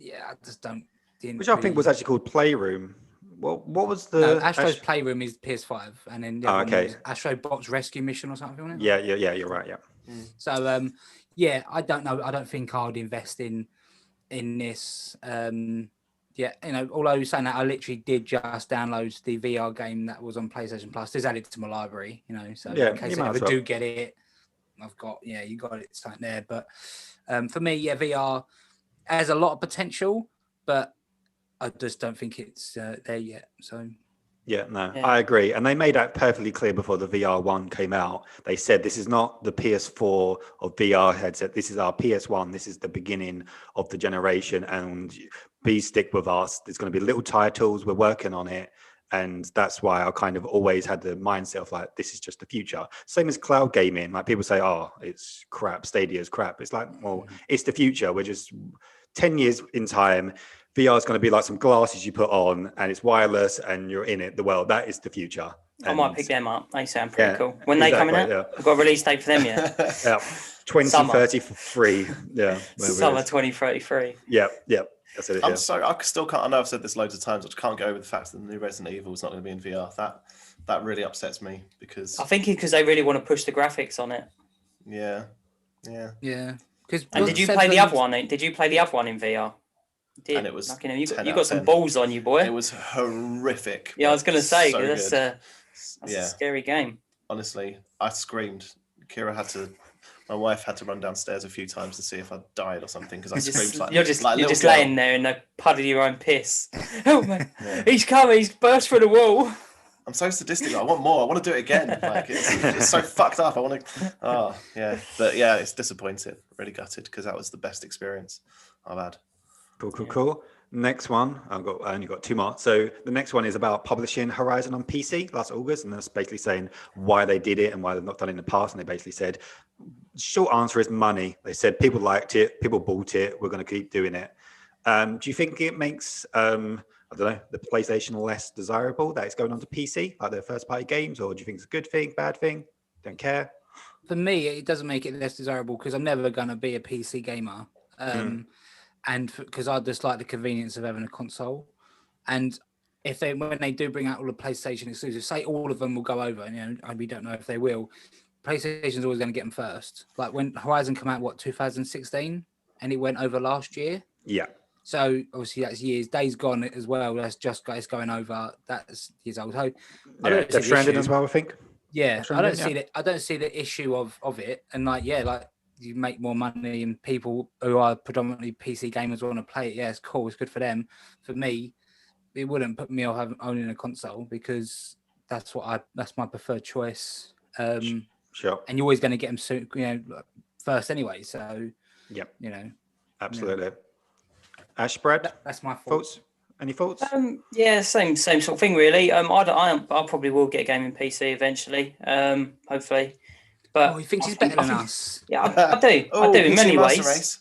I just don't. Which I think was actually called Playroom. What was the? No, Astro's Playroom is PS5, and then Astrobot's Rescue Mission or something. Wasn't it? Yeah, you're right. Yeah. So I don't know. I don't think I would invest in this. Although saying that, I literally did just download the VR game that was on PlayStation Plus. Just added to my library, so in case I ever do get it, I've got you got it something there. But for me, VR has a lot of potential, but I just don't think it's there yet. So I agree. And they made that perfectly clear before the VR1 came out. They said this is not the PS4 of VR headset. This is our PS1. This is the beginning of the generation, and stick with us. There's going to be little titles. We're working on it. And that's why I kind of always had the mindset of like, this is just the future. Same as cloud gaming. Like people say, oh, it's crap. Stadia's crap. It's like, well, it's the future. We're just 10 years in time. VR is going to be like some glasses you put on, and it's wireless, and you're in it. The world, that is the future. I might pick them up. They sound pretty cool. When they coming out? Yeah. I've got a release date for them yet. 2033. Yeah. Summer 2033. Yeah. That's it. I'm sorry, I still can't. I know I've said this loads of times. I just can't get over the fact that the new Resident Evil is not going to be in VR. That really upsets me because I think because they really want to push the graphics on it. Yeah. And did you play the other one? Did you play the other one in VR? Did. And it was you got some balls on you, boy. It was horrific. Yeah, I was going to say that's a scary game. Honestly, I screamed. My wife had to run downstairs a few times to see if I died or something because I screamed like you're just laying there in a puddle of your own piss. Help me! He's coming! He's burst through the wall. I'm so sadistic. I want more. I want to do it again. Like it's so fucked up. I want to. Oh yeah, but it's disappointing. Really gutted because that was the best experience I've had. Cool. Next one, I only got two more. So the next one is about publishing Horizon on PC last August, and that's basically saying why they did it and why they've not done it in the past. And they basically said, short answer is money. They said people liked it, people bought it, we're going to keep doing it. Do you think it makes the PlayStation less desirable that it's going on to PC, like their first party games, or do you think it's a good thing, bad thing? Don't care. For me, it doesn't make it less desirable because I'm never going to be a PC gamer. And because I just like the convenience of having a console, and when they do bring out all the PlayStation exclusives, say all of them will go over, and we don't know if they will. PlayStation's always going to get them first. Like when Horizon came out, 2016, and it went over last year. Yeah. So obviously that's years. Days Gone as well. That's just guys going over. That's years old. So Death Stranding as well, I think. Yeah, I don't see the issue of it, and you make more money and people who are predominantly PC gamers want to play it. Yeah, it's cool. It's good for them. For me, it wouldn't put me off owning a console because that's my preferred choice. Sure. And you're always going to get them soon, first anyway. So, absolutely. Ash, Brad, that's my thoughts. Any thoughts? Same sort of thing, really. I probably will get a game in PC eventually. Hopefully. But he thinks he's better than us. Yeah, I do. I do in many ways.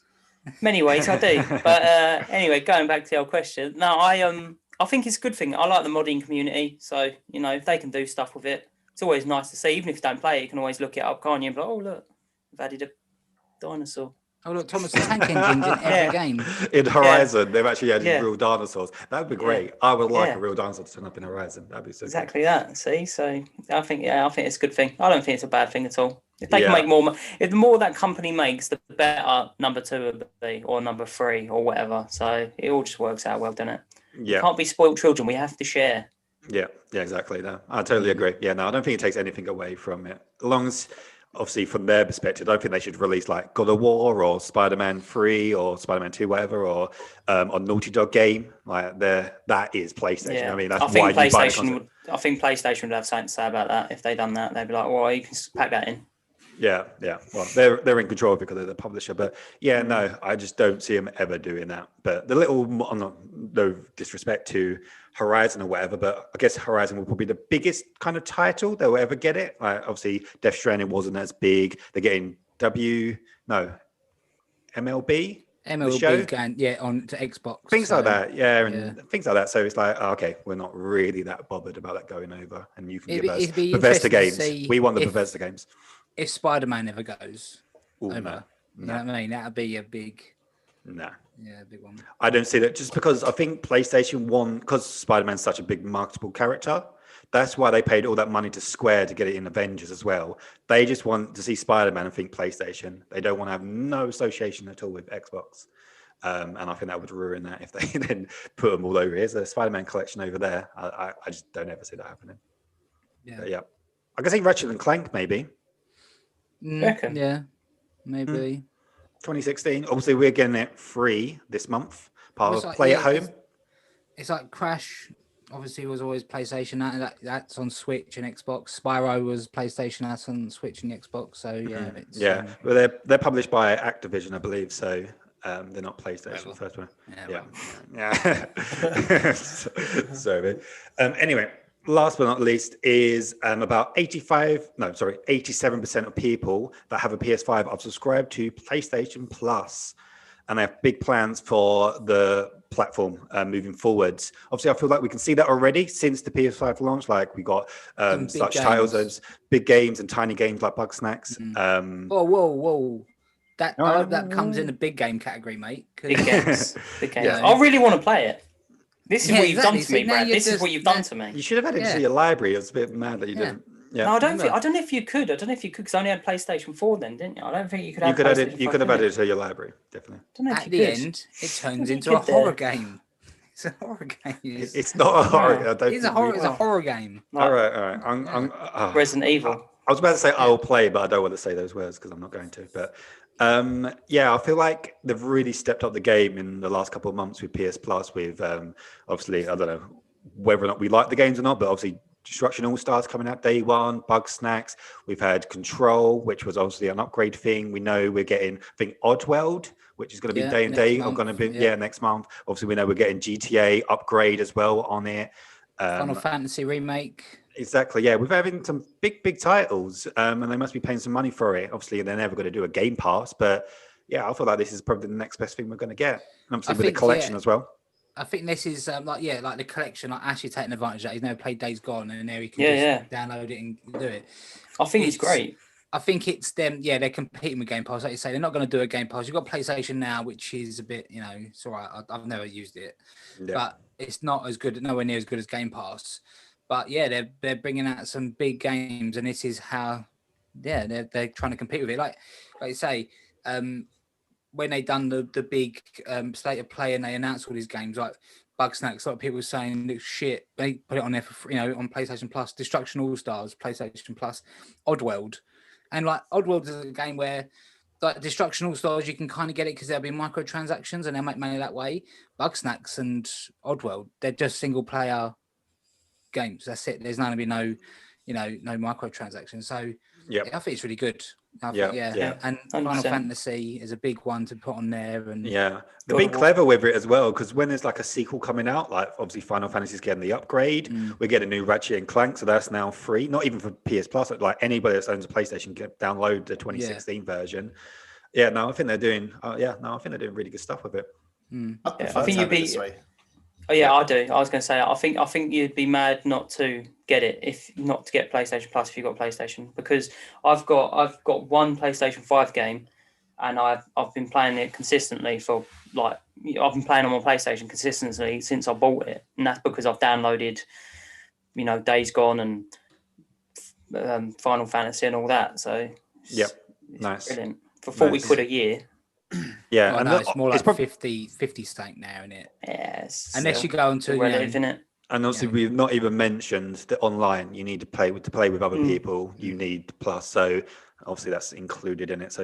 Many ways, I do. But anyway, going back to the old question. No, I think it's a good thing. I like the modding community. So, if they can do stuff with it, it's always nice to see. Even if you don't play it, you can always look it up, can't you? And be like, oh, look, I've added a dinosaur. Oh, look, Thomas the Tank Engine's in every game. In Horizon, they've actually added real dinosaurs. That would be great. Yeah. I would like a real dinosaur to turn up in Horizon. That'd be so exactly good. That. See, so I think it's a good thing. I don't think it's a bad thing at all. If they can make more, if the more that company makes, the better number 2 would be, or number 3, or whatever. So it all just works out well, doesn't it? Yeah. We can't be spoiled children. We have to share. Yeah, exactly. No, I totally agree. Yeah, no, I don't think it takes anything away from it. As long as, obviously, from their perspective, I don't think they should release like God of War or Spider-Man 3 or Spider-Man 2, whatever, or a Naughty Dog game. Like that is PlayStation. Yeah. I mean, that's why you buy the console. I think PlayStation would have something to say about that. If they done that, they'd be like, "Well, you can pack that in." Yeah. Well, they're in control because they're the publisher, but yeah, no, I just don't see them ever doing that. But the little, no disrespect to Horizon or whatever, but I guess Horizon will probably be the biggest kind of title they'll ever get it. Like, obviously, Death Stranding wasn't as big. They're getting MLB. The show? Going on to Xbox. Things like that, and things like that. So it's like, okay, we're not really that bothered about that going over, and you can give us Bethesda games. We want the Bethesda games. If Spider-Man ever goes over, No. you know what I mean? That'd be a big, big one. I don't see that, just because I think PlayStation won, because Spider-Man's such a big marketable character. That's why they paid all that money to Square to get it in Avengers as well. They just want to see Spider-Man and think PlayStation. They don't want to have no association at all with Xbox. And I think that would ruin that if they then put them all over. Here's a Spider-Man collection over there. I just don't ever see that happening. Yeah. I can see Ratchet and Clank maybe. Yeah, maybe. 2016. Obviously, we're getting it free this month. Part of Play at Home. It's like Crash. Obviously, was always PlayStation. That's on Switch and Xbox. Spyro was PlayStation. That's on Switch and Xbox. So yeah, well, they're published by Activision, I believe. So they're not PlayStation. The first one. Yeah. Sorry. Anyway, last but not least is about 87% of people that have a PS5 are subscribed to PlayStation Plus, and they have big plans for the platform moving forwards. Obviously, I feel like we can see that already since the PS5 launch. Like, we got such titles as big games and tiny games like Bugsnax. Whoa. That comes in the big game category, mate. Big games. Yeah. I really want to play it. This is what you've done to me, Brad. This is what you've done to me. You should have had it to your library. It's a bit mad that you didn't. Yeah. No, I don't know if you could. Because I only had PlayStation 4 then, didn't you? I don't think you could have. You could have added it to your library, definitely. At the end, it turns into a horror game. It's a horror game. It's not a horror. It's a horror game. All right. Resident Evil. I was about to say I will play, but I don't want to say those words because I'm not going to. But I feel like they've really stepped up the game in the last couple of months with PS Plus. With obviously, I don't know whether or not we like the games or not, but obviously Destruction All Stars coming out day one, Bugsnax. We've had Control, which was obviously an upgrade thing. We know we're getting, I think, Oddworld, which is going to be day and date, or going to be next month. Obviously, we know we're getting GTA upgrade as well on it. Final Fantasy remake. Exactly, yeah. We're having some big titles, and they must be paying some money for it. Obviously, they're never going to do a Game Pass, but yeah, I feel like this is probably the next best thing we're going to get. And obviously with the collection as well. I think this is like the collection, like actually taking advantage of that. He's never played Days Gone, and there he can just download it and do it. I think it's great. I think it's them. Yeah, they're competing with Game Pass. Like you say, they're not going to do a Game Pass. You've got PlayStation Now, which is a bit, it's all right. I've never used it, but it's not as good. Nowhere near as good as Game Pass. But yeah, they're bringing out some big games, and this is how, they're trying to compete with it. Like you say, when they done the big state of play and they announced all these games like Bugsnax, a lot of people were saying look shit. They put it on there for on PlayStation Plus. Destruction All Stars, PlayStation Plus, Oddworld, and like Oddworld is a game where like Destruction All Stars you can kind of get it because there'll be microtransactions and they'll make money that way. Bugsnax and Oddworld, they're just single player games. That's it. There's going to be no microtransactions. So I think it's really good. And Final Fantasy is a big one to put on there, and they're being clever with it as well, because when there's like a sequel coming out, like obviously Final Fantasy's getting the upgrade, we get a new Ratchet and Clank, so that's now free, not even for PS Plus, like anybody that owns a PlayStation can download the 2016 version. I think they're doing really good stuff with it. I think you'd be Oh yeah, I do. I was going to say, I think you'd be mad not to get it, if not to get PlayStation Plus if you've got PlayStation, because I've got one PlayStation 5 game, and I've been playing it consistently for I've been playing on my PlayStation consistently since I bought it, and that's because I've downloaded, Days Gone and Final Fantasy and all that. So it's nice, brilliant for 40 quid a year. Yeah, and it's more like 50 stake now, isn't it? Yes. Unless you go into it. And obviously, we've not even mentioned that online you need to play with other people. You need Plus, so obviously that's included in it. So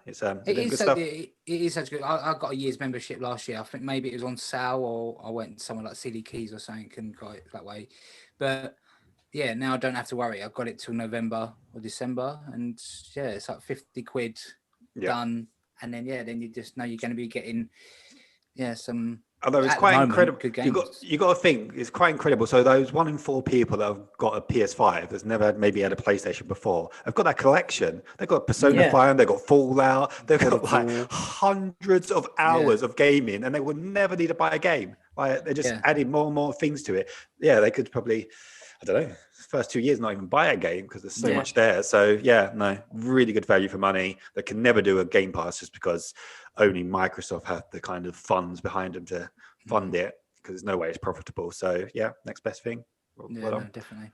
it's good stuff. It is such good. I got a year's membership last year. I think maybe it was on sale, or I went somewhere like CD Keys or something and got it that way. But yeah, now I don't have to worry. I've got it till November or December, and yeah, it's like 50 quid done, and then then you just know you're going to be getting some. Although it's at the quite moment, incredible, good games. you got to think it's quite incredible. So those 1 in 4 people that have got a PS5 that's never maybe had a PlayStation before, have got that collection. They've got Persona 5, they've got Fallout, they've got like hundreds of hours of gaming, and they would never need to buy a game. Like they're just adding more and more things to it. Yeah, they could probably, I don't know, first 2 years not even buy a game because there's so much there. So really good value for money. They can never do a Game Pass just because only Microsoft have the kind of funds behind them to fund it, because there's no way it's profitable. So next best thing. No, definitely.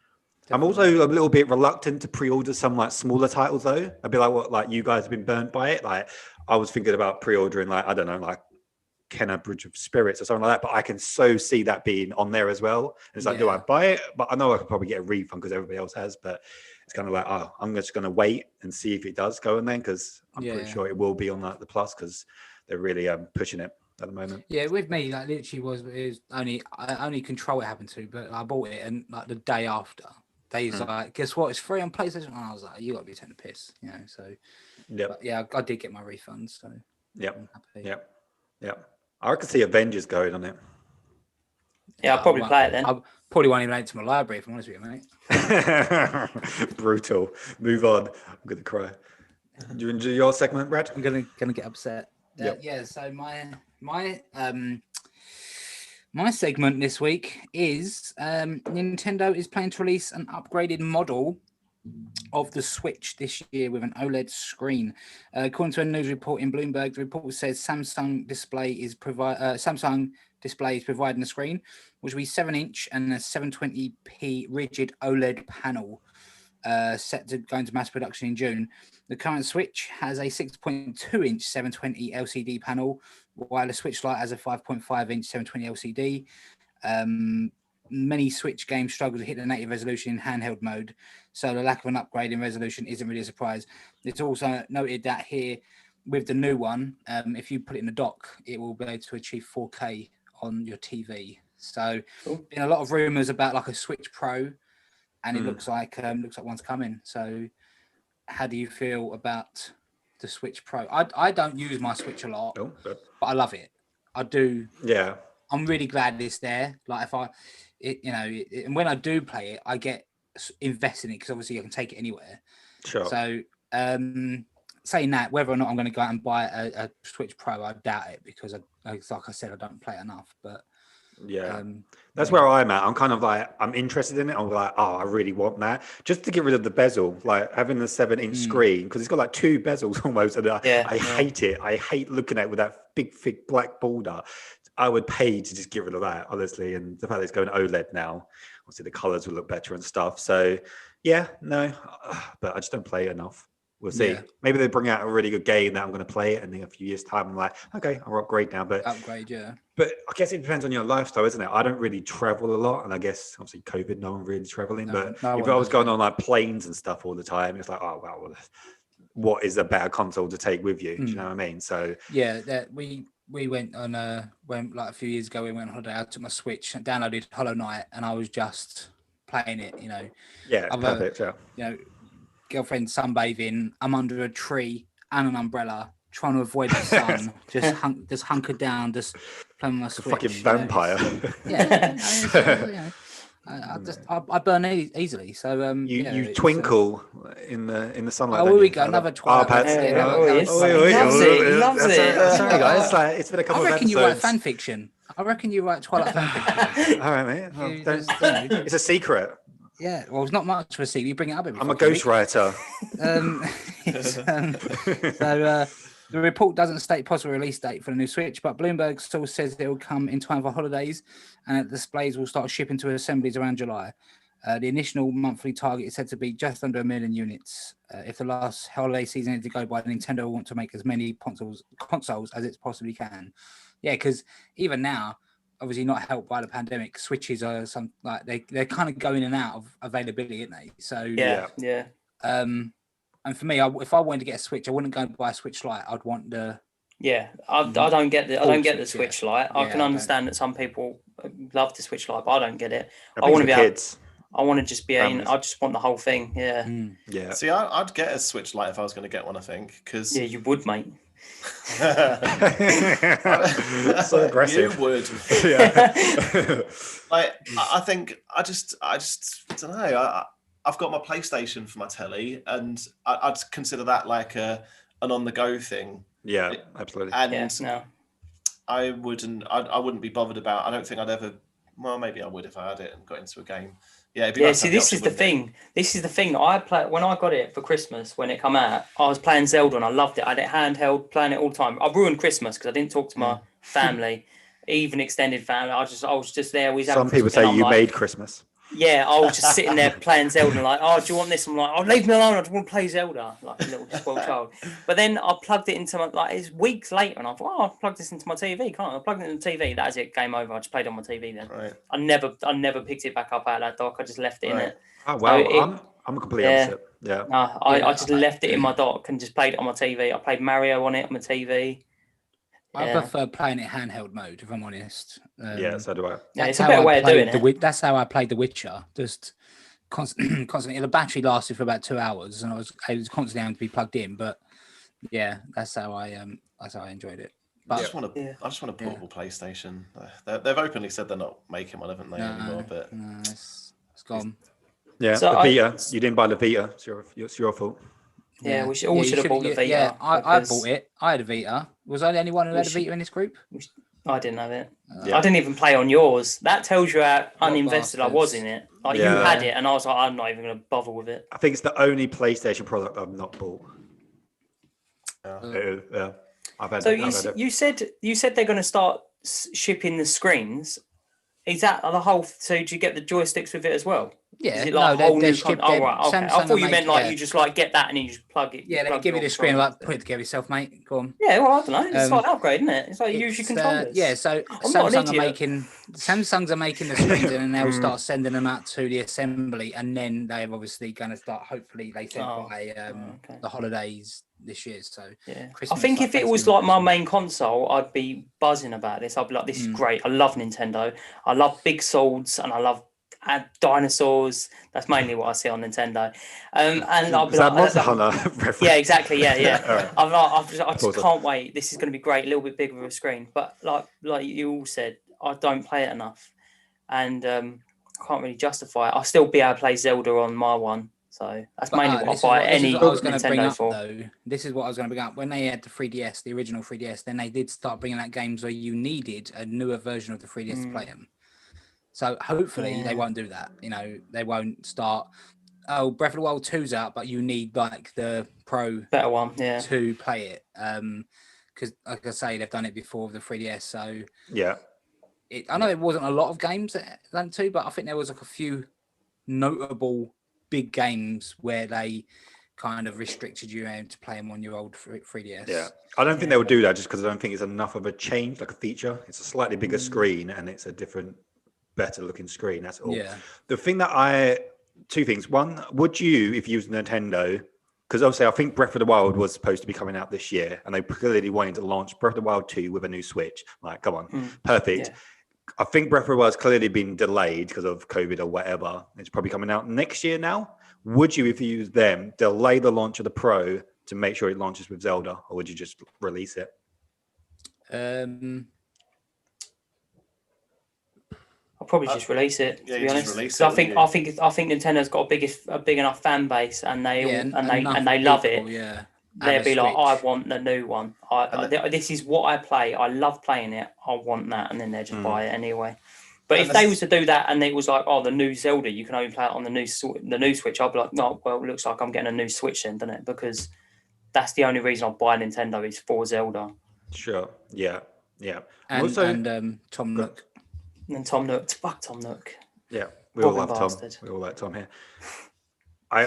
I'm also a little bit reluctant to pre-order some like smaller titles though. I'd be like, what, like you guys have been burnt by it? Like I was thinking about pre-ordering like, I don't know, like Kenna Bridge of Spirits or something like that, but I can so see that being on there as well. And it's like, do I buy it? But I know I could probably get a refund because everybody else has, but it's kind of like, I'm just going to wait and see if it does go in then, because I'm pretty sure it will be on like the Plus, because they're really pushing it at the moment. Yeah, with me, like literally only Control it happened to, but I bought it and like the day after, they was like, guess what? It's free on PlayStation. And I was like, you got to be taking the piss, So I did get my refund. So I'm happy. I could see Avengers going on it. Yeah, I'll probably play it then. I probably won't even add it to my library if I'm honest with you, mate. Brutal. Move on. I'm gonna cry. Do you enjoy your segment, Brad? I'm gonna get upset. So my segment this week is Nintendo is planning to release an upgraded model of the Switch this year with an OLED screen. According to a news report in Bloomberg, the report says Samsung Display is providing a screen which will be 7-inch and a 720p rigid OLED panel, set to go into mass production in June. The current Switch has a 6.2-inch 720 LCD panel, while the Switch Lite has a 5.5-inch 720 LCD. Many Switch games struggle to hit the native resolution in handheld mode, so the lack of an upgrade in resolution isn't really a surprise. It's also noted that here, with the new one, if you put it in the dock, it will be able to achieve 4K on your TV. So, been a lot of rumors about like a Switch Pro, and it looks like one's coming. So, how do you feel about the Switch Pro? I don't use my Switch a lot, but I love it. I do. Yeah. I'm really glad it's there. Like and when I do play it, I get invested in it because obviously I can take it anywhere. Sure. So, saying that, whether or not I'm going to go out and buy a Switch Pro, I doubt it, because like I said, I don't play it enough. But that's where I'm at. I'm kind of like, I'm interested in it. I'm like, I really want that, just to get rid of the bezel, like having the 7-inch screen, because it's got like 2 bezels almost, and I hate it. I hate looking at it with that big thick black border. I would pay to just get rid of that, honestly. And the fact that it's going OLED now, obviously the colors will look better and stuff. So but I just don't play it enough. We'll see. Yeah. Maybe they bring out a really good game that I'm going to play it, and in a few years' time, I'm like, okay, I'll upgrade now. But But I guess it depends on your lifestyle, isn't it? I don't really travel a lot, and I guess obviously COVID, no one really traveling. But if I was going on like planes and stuff all the time, it's like, oh wow, what is a better console to take with you? Do you know what I mean? So we went on like a few years ago. We went on holiday. I took my Switch and downloaded Hollow Knight, and I was just playing it. Perfect. Girlfriend sunbathing. I'm under a tree and an umbrella, trying to avoid the sun. just hunkered down, just playing my Switch. Fucking vampire. I burn easily. So you twinkle in the sunlight. Oh, here we go, another 12. Loves it. Sorry, guys. It's been a couple of episodes. I reckon you write fan fiction. I reckon you write Twilight fan fiction. All right, mate. It's a secret. Yeah, well, it's not much of a secret. You bring it up every. I'm a ghostwriter. The report doesn't state possible release date for the new Switch, but Bloomberg still says it will come in time for holidays, and that displays will start shipping to assemblies around July. The initial monthly target is said to be just under 1 million units. If the last holiday season is to go by, Nintendo will want to make as many consoles as it possibly can. Yeah, because even now, obviously not helped by the pandemic, Switches are they're kind of going in and out of availability, aren't they? So and for me, if I wanted to get a Switch, I wouldn't go and buy a Switch Lite. I'd want the I don't get the Switch Lite. I can understand that some people love the Switch Lite, but I don't get it. I want to be kids. I want to just be in. Families. I just want the whole thing. Yeah. Yeah. See, I'd get a Switch Lite if I was going to get one. I think because Yeah, you would, mate. So aggressive. You would. Yeah. I think I just don't know. I've got my PlayStation for my telly, and I'd consider that like an on-the-go thing. Yeah, absolutely. And Yeah, no. I wouldn't be bothered about. I don't think I'd ever. Well, maybe I would if I had it and got into a game. Yeah, it'd be nice to See, have the this option, is the wouldn't it? thing. This is the thing. I play when I got it for Christmas when it come out. I was playing Zelda and I loved it. I had it handheld, playing it all the time. I ruined Christmas because I didn't talk to my family, even extended family. I was just there. Some people say you made Christmas. Yeah, I was just sitting there playing Zelda and like, oh, do you want this? I'm like, oh, leave me alone. I just want to play Zelda, like a little spoiled child. But then I plugged it into my, like, it's weeks later and I thought, oh, I'll plug this into my TV, can't I? I plugged it into the TV. That is it, game over. I just played it on my TV then. Right. I never picked it back up out of that dock. I just left it in it. Oh, wow. So I'm a complete opposite. Yeah. No, I just left it in my dock and just played it on my TV. I played Mario on it on my TV. I prefer playing it handheld mode, if I'm honest. Yeah, so do I. Yeah, it's a better way of doing it. That's how I played The Witcher. Just constantly. The battery lasted for about 2 hours, and I was constantly having to be plugged in. But yeah, that's how I enjoyed it. But I just want a portable PlayStation. They've openly said they're not making one, haven't they, anymore? But it's gone. Yeah, So the Vita. You didn't buy the Vita. It's your fault. Yeah, we should have bought the Vita. Yeah, I bought it. I had a Vita. Was I the only one who had a Vita in this group? I didn't have it. I didn't even play on yours. That tells you how uninvested I was in it. Like you had it, and I was like, I'm not even going to bother with it. I think it's the only PlayStation product I've not bought. Yeah, I've had. So it. you said they're going to start shipping the screens. Is that the whole? So do you get the joysticks with it as well? Yeah, is it like a whole new right, okay. I thought you meant like you just like get that and you just plug it. Yeah, they give you the screen, like put it together yourself, mate. Go on. Yeah, well, I don't know. It's like an upgrade, isn't it? It's like use your controllers. Yeah, so Samsung are making the screens and then they'll start sending them out to the assembly, and then they're obviously going to start. Hopefully, they said by the holidays this year. So yeah, Christmas, I think if it was like my main console, I'd be buzzing about this. I'd be like, this is great. I love Nintendo. I love big swords and I love dinosaurs. That's mainly what I see on Nintendo. And I'll be like, Monster Hunter reference? Yeah, exactly. Yeah. Right. I just can't wait. This is going to be great. A little bit bigger of a screen, but like you all said, I don't play it enough, and I can't really justify it. I'll still be able to play Zelda on my one. So that's mainly what I buy any Nintendo for. This is what I was going to bring up. When they had the 3DS, the original 3DS, then they did start bringing out games where you needed a newer version of the 3DS to play them. So hopefully they won't do that. You know, they won't start. Oh, Breath of the Wild 2's out, but you need like the Pro better one, to play it. Because like I say, they've done it before with the 3DS. So I know there wasn't a lot of games that done too, but I think there was like a few notable big games where they kind of restricted you to play them on your old 3DS. Yeah, I don't think they will do that just because I don't think it's enough of a change, like a feature. It's a slightly bigger screen and it's a different, better looking screen. That's all. Yeah. The thing that two things. One, would you, if you used Nintendo, because obviously I think Breath of the Wild was supposed to be coming out this year and they clearly wanted to launch Breath of the Wild 2 with a new Switch. Like, come on, perfect. Yeah. I think Breath of the Wild's clearly been delayed because of COVID or whatever. It's probably coming out next year now. Would you, if you use them, delay the launch of the Pro to make sure it launches with Zelda, or would you just release it? I'll probably just release it. To be honest, because I think Nintendo's got a big enough fan base, and they love it. Yeah. They'll be like, I want the new one. This is what I play. I love playing it. I want that, and then they just buy it anyway. But if they was to do that and it was like, oh, the new Zelda, you can only play it on the new Switch, I'd be like, no, well, it looks like I'm getting a new Switch then, doesn't it? Because that's the only reason I buy Nintendo is for Zelda. Sure. Yeah. And also, Tom Nook. And Tom Nook. Fuck Tom Nook. Yeah, we all love Tom. We all like Tom here. I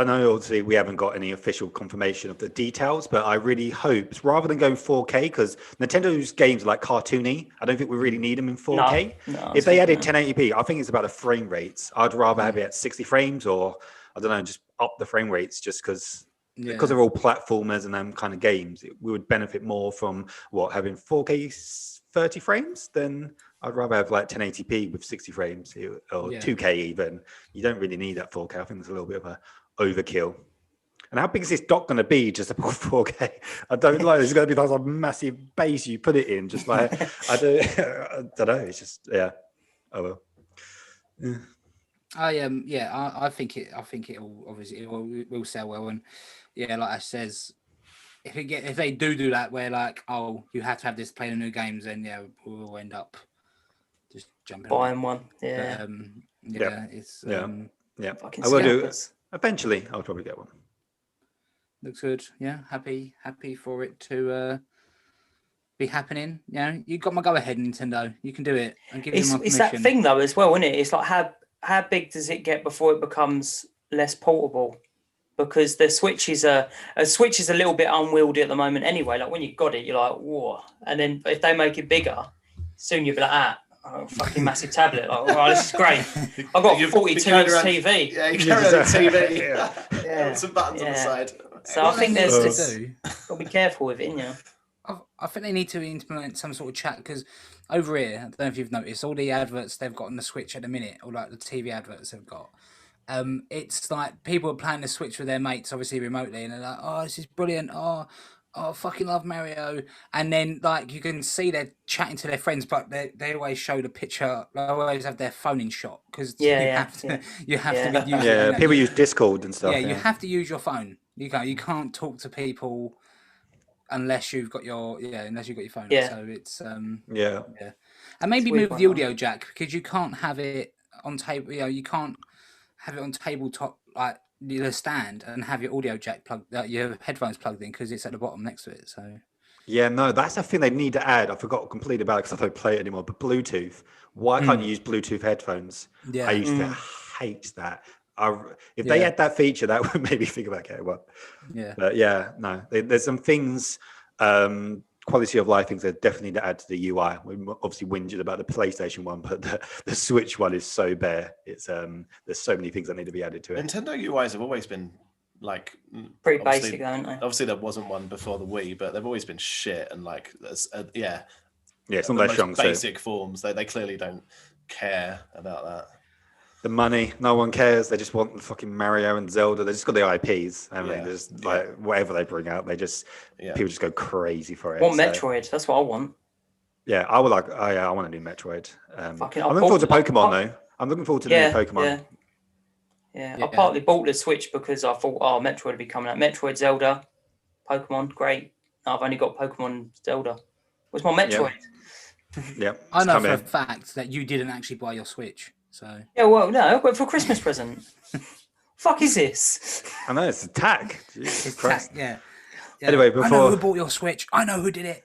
know obviously we haven't got any official confirmation of the details, but I really hope rather than going 4K, because Nintendo's games are like cartoony, I don't think we really need them in 4K. No, if they added 1080p, I think it's about the frame rates. I'd rather have it at 60 frames or, I don't know, just up the frame rates just because they're all platformers and them kind of games. We would benefit more from having 4K 30 frames than I'd rather have like 1080p with 60 frames or 2K even. You don't really need that 4K. I think it's a little bit of a overkill. And how big is this dock going to be just about 4K? I don't know. There's going to be like a massive base you put it in. Just like, I don't know. It's just, yeah. Oh, well. Yeah. I think it'll obviously it will sell well, and like I says, if they do that where like, oh, you have to have this to play the new games, then we'll end up just jumping buying one. Yeah. But, it's I will do. Eventually, I'll probably get one. Looks good. Yeah, happy for it to be happening. You got my go ahead, Nintendo. You can do it. I'll give you my permission. It's that thing though as well, isn't it? It's like how big does it get before it becomes less portable? Because the Switch is a little bit unwieldy at the moment anyway. Like when you got it, you're like, whoa. And then if they make it bigger, soon you'll be like, fucking massive tablet. Like, oh, this is great. I've got a 42 inch TV. Yeah, you carry around a TV. Yeah. Some buttons on the side. So I think there's got to be careful with it, I think they need to implement some sort of chat, because over here, I don't know if you've noticed, all the adverts they've got on the Switch at the minute, or like the TV adverts they've got, it's like people are playing the Switch with their mates, obviously remotely, and they're like, oh, this is brilliant. Oh, I fucking love Mario. And then like you can see they're chatting to their friends, but they always show the picture. They always have their phone in shot, because you have to be using. Yeah, people use Discord and stuff. Yeah, you have to use your phone. You can't talk to people unless you've got your phone. Yeah. So it's and maybe move the audio jack, because you can't have it on table. You can't have it on tabletop like the stand and have your audio jack plugged, your headphones plugged in, because it's at the bottom next to it. So that's a thing they need to add. I forgot completely about it because I don't play it anymore. But Bluetooth, why can't you use Bluetooth headphones? I used to hate that. If they had that feature, that would maybe think about getting one. But there's some things, quality of life things that definitely need to add to the UI. We obviously whinged about the PlayStation one, but the Switch one is so bare. It's there's so many things that need to be added to it. Nintendo UIs have always been like pretty basic, aren't they? Obviously, there wasn't one before the Wii, but they've always been shit and like it's not their strong basic forms. They clearly don't care about that. The money, no one cares. They just want the fucking Mario and Zelda. They just got the IPs. I mean, just like whatever they bring out, people just go crazy for it. I want Metroid. That's what I want. Yeah, I would like. I want to do Metroid. I'm looking forward to Pokemon though. I'm looking forward to the new Pokemon. Yeah. I partly bought the Switch because I thought, Metroid would be coming out. Metroid, Zelda, Pokemon, great. I've only got Pokemon, Zelda. Where's my Metroid? Yeah, I know for a fact that you didn't actually buy your Switch. So well, no, I got it for a Christmas present. Fuck is this? I know it's a tag. Jesus Christ. Yeah. Anyway, before I know who bought your Switch. I know who did it.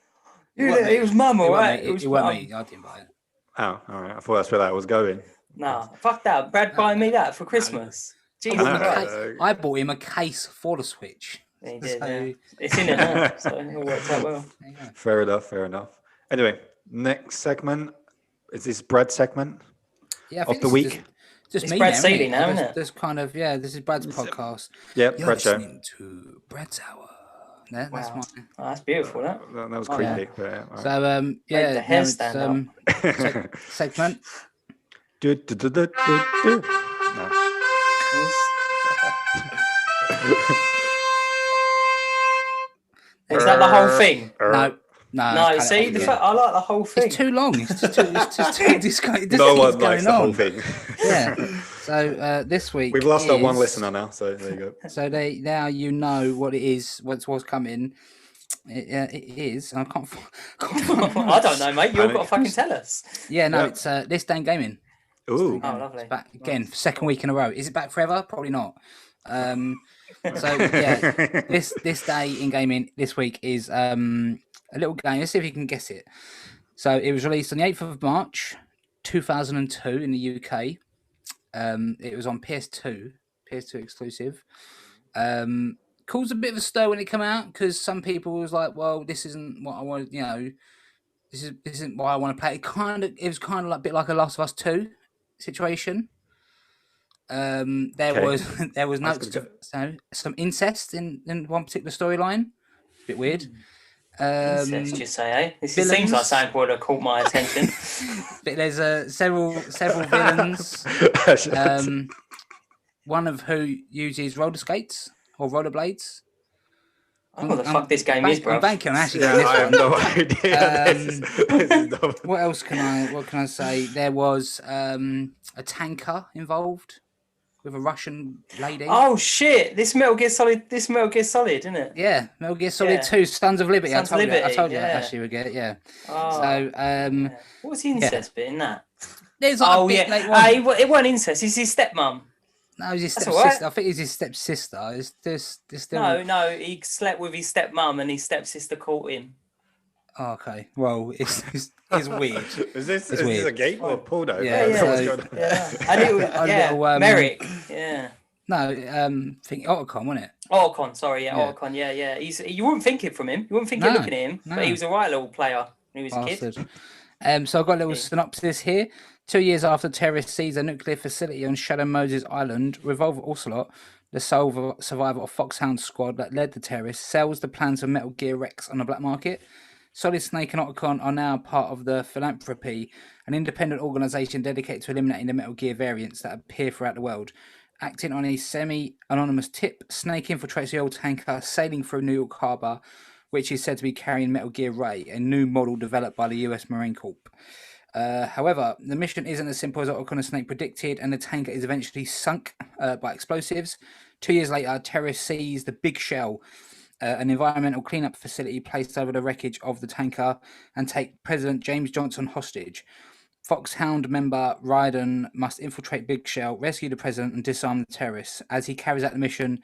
It was Mum, all right. It wasn't me. I didn't buy it. Oh, all right. I thought that's where that was going. Nah, fuck that. Brad buying me that for Christmas. I bought him a case for the Switch. He did, It's in it now, so it all worked out well. Fair enough. Anyway, next segment is this Brad segment. Yeah, of the week. Just it's me Brad Seeley now, isn't it? This kind of this is Brad's podcast. Yep, You're Brad show. Listening to Brad's Hour. That's mine. Oh, that's beautiful. That was creepy. Yeah. But, so the hair stand up. Segment. No. Is that the whole thing? No, see, I like the whole thing. It's too long. It's just too no one likes the whole thing. Yeah. So this week we've lost our one listener now. So there you go. So now you know what it is. What's coming. It is. I can't. I don't know, mate. You've got to fucking tell us. Yeah. No. It's This Day in Gaming. Ooh. Oh, lovely. It's back again, second week in a row. Is it back forever? Probably not. So yeah, this day in gaming this week is a little game. Let's see if you can guess it. So it was released on the 8th of March, 2002 in the UK. It was on PS2 exclusive. Caused a bit of a stir when it came out because some people was like, "Well, this isn't what I want. This isn't why I want to play." It was kind of like a bit like a Last of Us 2 situation. There was notes to some incest in one particular storyline. A bit weird. Incest, you say, eh? This villains. seems like something would have caught my attention. But there's several villains. One of who uses roller skates or rollerblades. Oh, what the fuck this game is, bro? I'm banking on actually Yeah, getting I this have one. no idea. This is dumb. What else can I say? There was a tanker involved with a Russian lady. Oh shit! This Metal Gear Solid, isn't it? Yeah, Metal Gear Solid Yeah. 2, Sons of Liberty. Sons of I Liberty, told you yeah. actually we get it. Yeah. Oh, So yeah. What was the incest bit in that? there's like Oh a bit yeah, like one. it wasn't incest. It's his stepmom. No, it's his That's stepsister. all right. I think it's his stepsister. It's still. No, he slept with his stepmom and his stepsister caught him. Oh, okay. Well, it's weird. Is this weird. a game or a porno? Yeah, I don't know what's so- going on. Yeah, and it was little, Merrick. Yeah. No, I think Otacon, wasn't it? Otacon, sorry, Yeah. Otacon, yeah. You wouldn't think it from him. You wouldn't think No, you're looking at him, no. but he was a right little player when he was a kid. Bastard. So I've got a little synopsis here. 2 years after terrorists seize a nuclear facility on Shadow Moses Island, Revolver Ocelot, the sole survivor of Foxhound squad that led the terrorists, sells the plans of Metal Gear Rex on the black market. Solid Snake and Otacon are now part of the Philanthropy, an independent organisation dedicated to eliminating the Metal Gear variants that appear throughout the world. Acting on a semi-anonymous tip, Snake infiltrates the old tanker sailing through New York Harbor, which is said to be carrying Metal Gear Ray, a new model developed by the US Marine Corps. However, the mission isn't as simple as Otacon and Snake predicted, and the tanker is eventually sunk by explosives. 2 years later, terrorists seize the Big Shell, an environmental cleanup facility placed over the wreckage of the tanker, and take President James Johnson hostage. Foxhound member Raiden must infiltrate Big Shell, rescue the president, and disarm the terrorists. As he carries out the mission,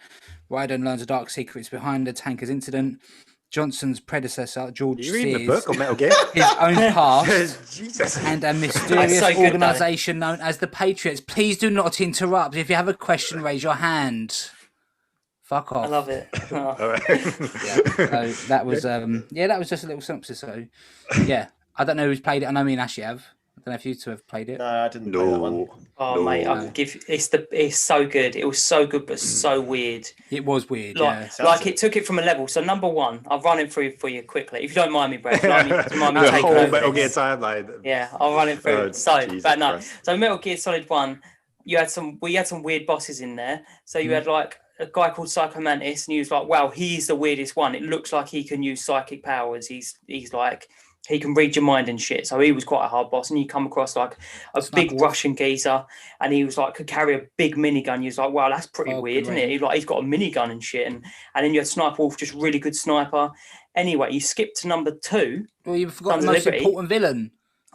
Raiden learns the dark secrets behind the tanker's incident. Johnson's predecessor, George You reading the Sears, book on Metal Gear? his own past, Jesus. and a mysterious so good, organisation known as the Patriots. Please do not interrupt. If you have a question, raise your hand. Fuck off. I love it. Oh. All right. Yeah, so that was that was just a little synopsis. So yeah, I don't know who's played it. I know me and Ashley have. I don't know if you two have played it. No, I didn't play that one. No. Oh No. mate, I could give it's so good. It was so good, but so weird. It was weird. Like it took it from a level. So number one, I'll run it through for you quickly, if you don't mind me, Brett. Mind me The taking whole over Metal Gear this. timeline. Yeah, I'll run it through. Oh, so, Jesus but no. Christ. So Metal Gear Solid 1, we had some weird bosses in there. So you had like a guy called Psycho Mantis, and he was like, wow, he's the weirdest one. It looks like he can use psychic powers. He's like, he can read your mind and shit. So he was quite a hard boss. And you come across like a big Russian geezer, and he was like, could carry a big minigun. You was like, wow, that's pretty weird, isn't it? He's got a minigun and shit. And then you had Sniper Wolf, just really good sniper. Anyway, you skipped to number 2. Well, you forgot Sons the of most Liberty. important villain.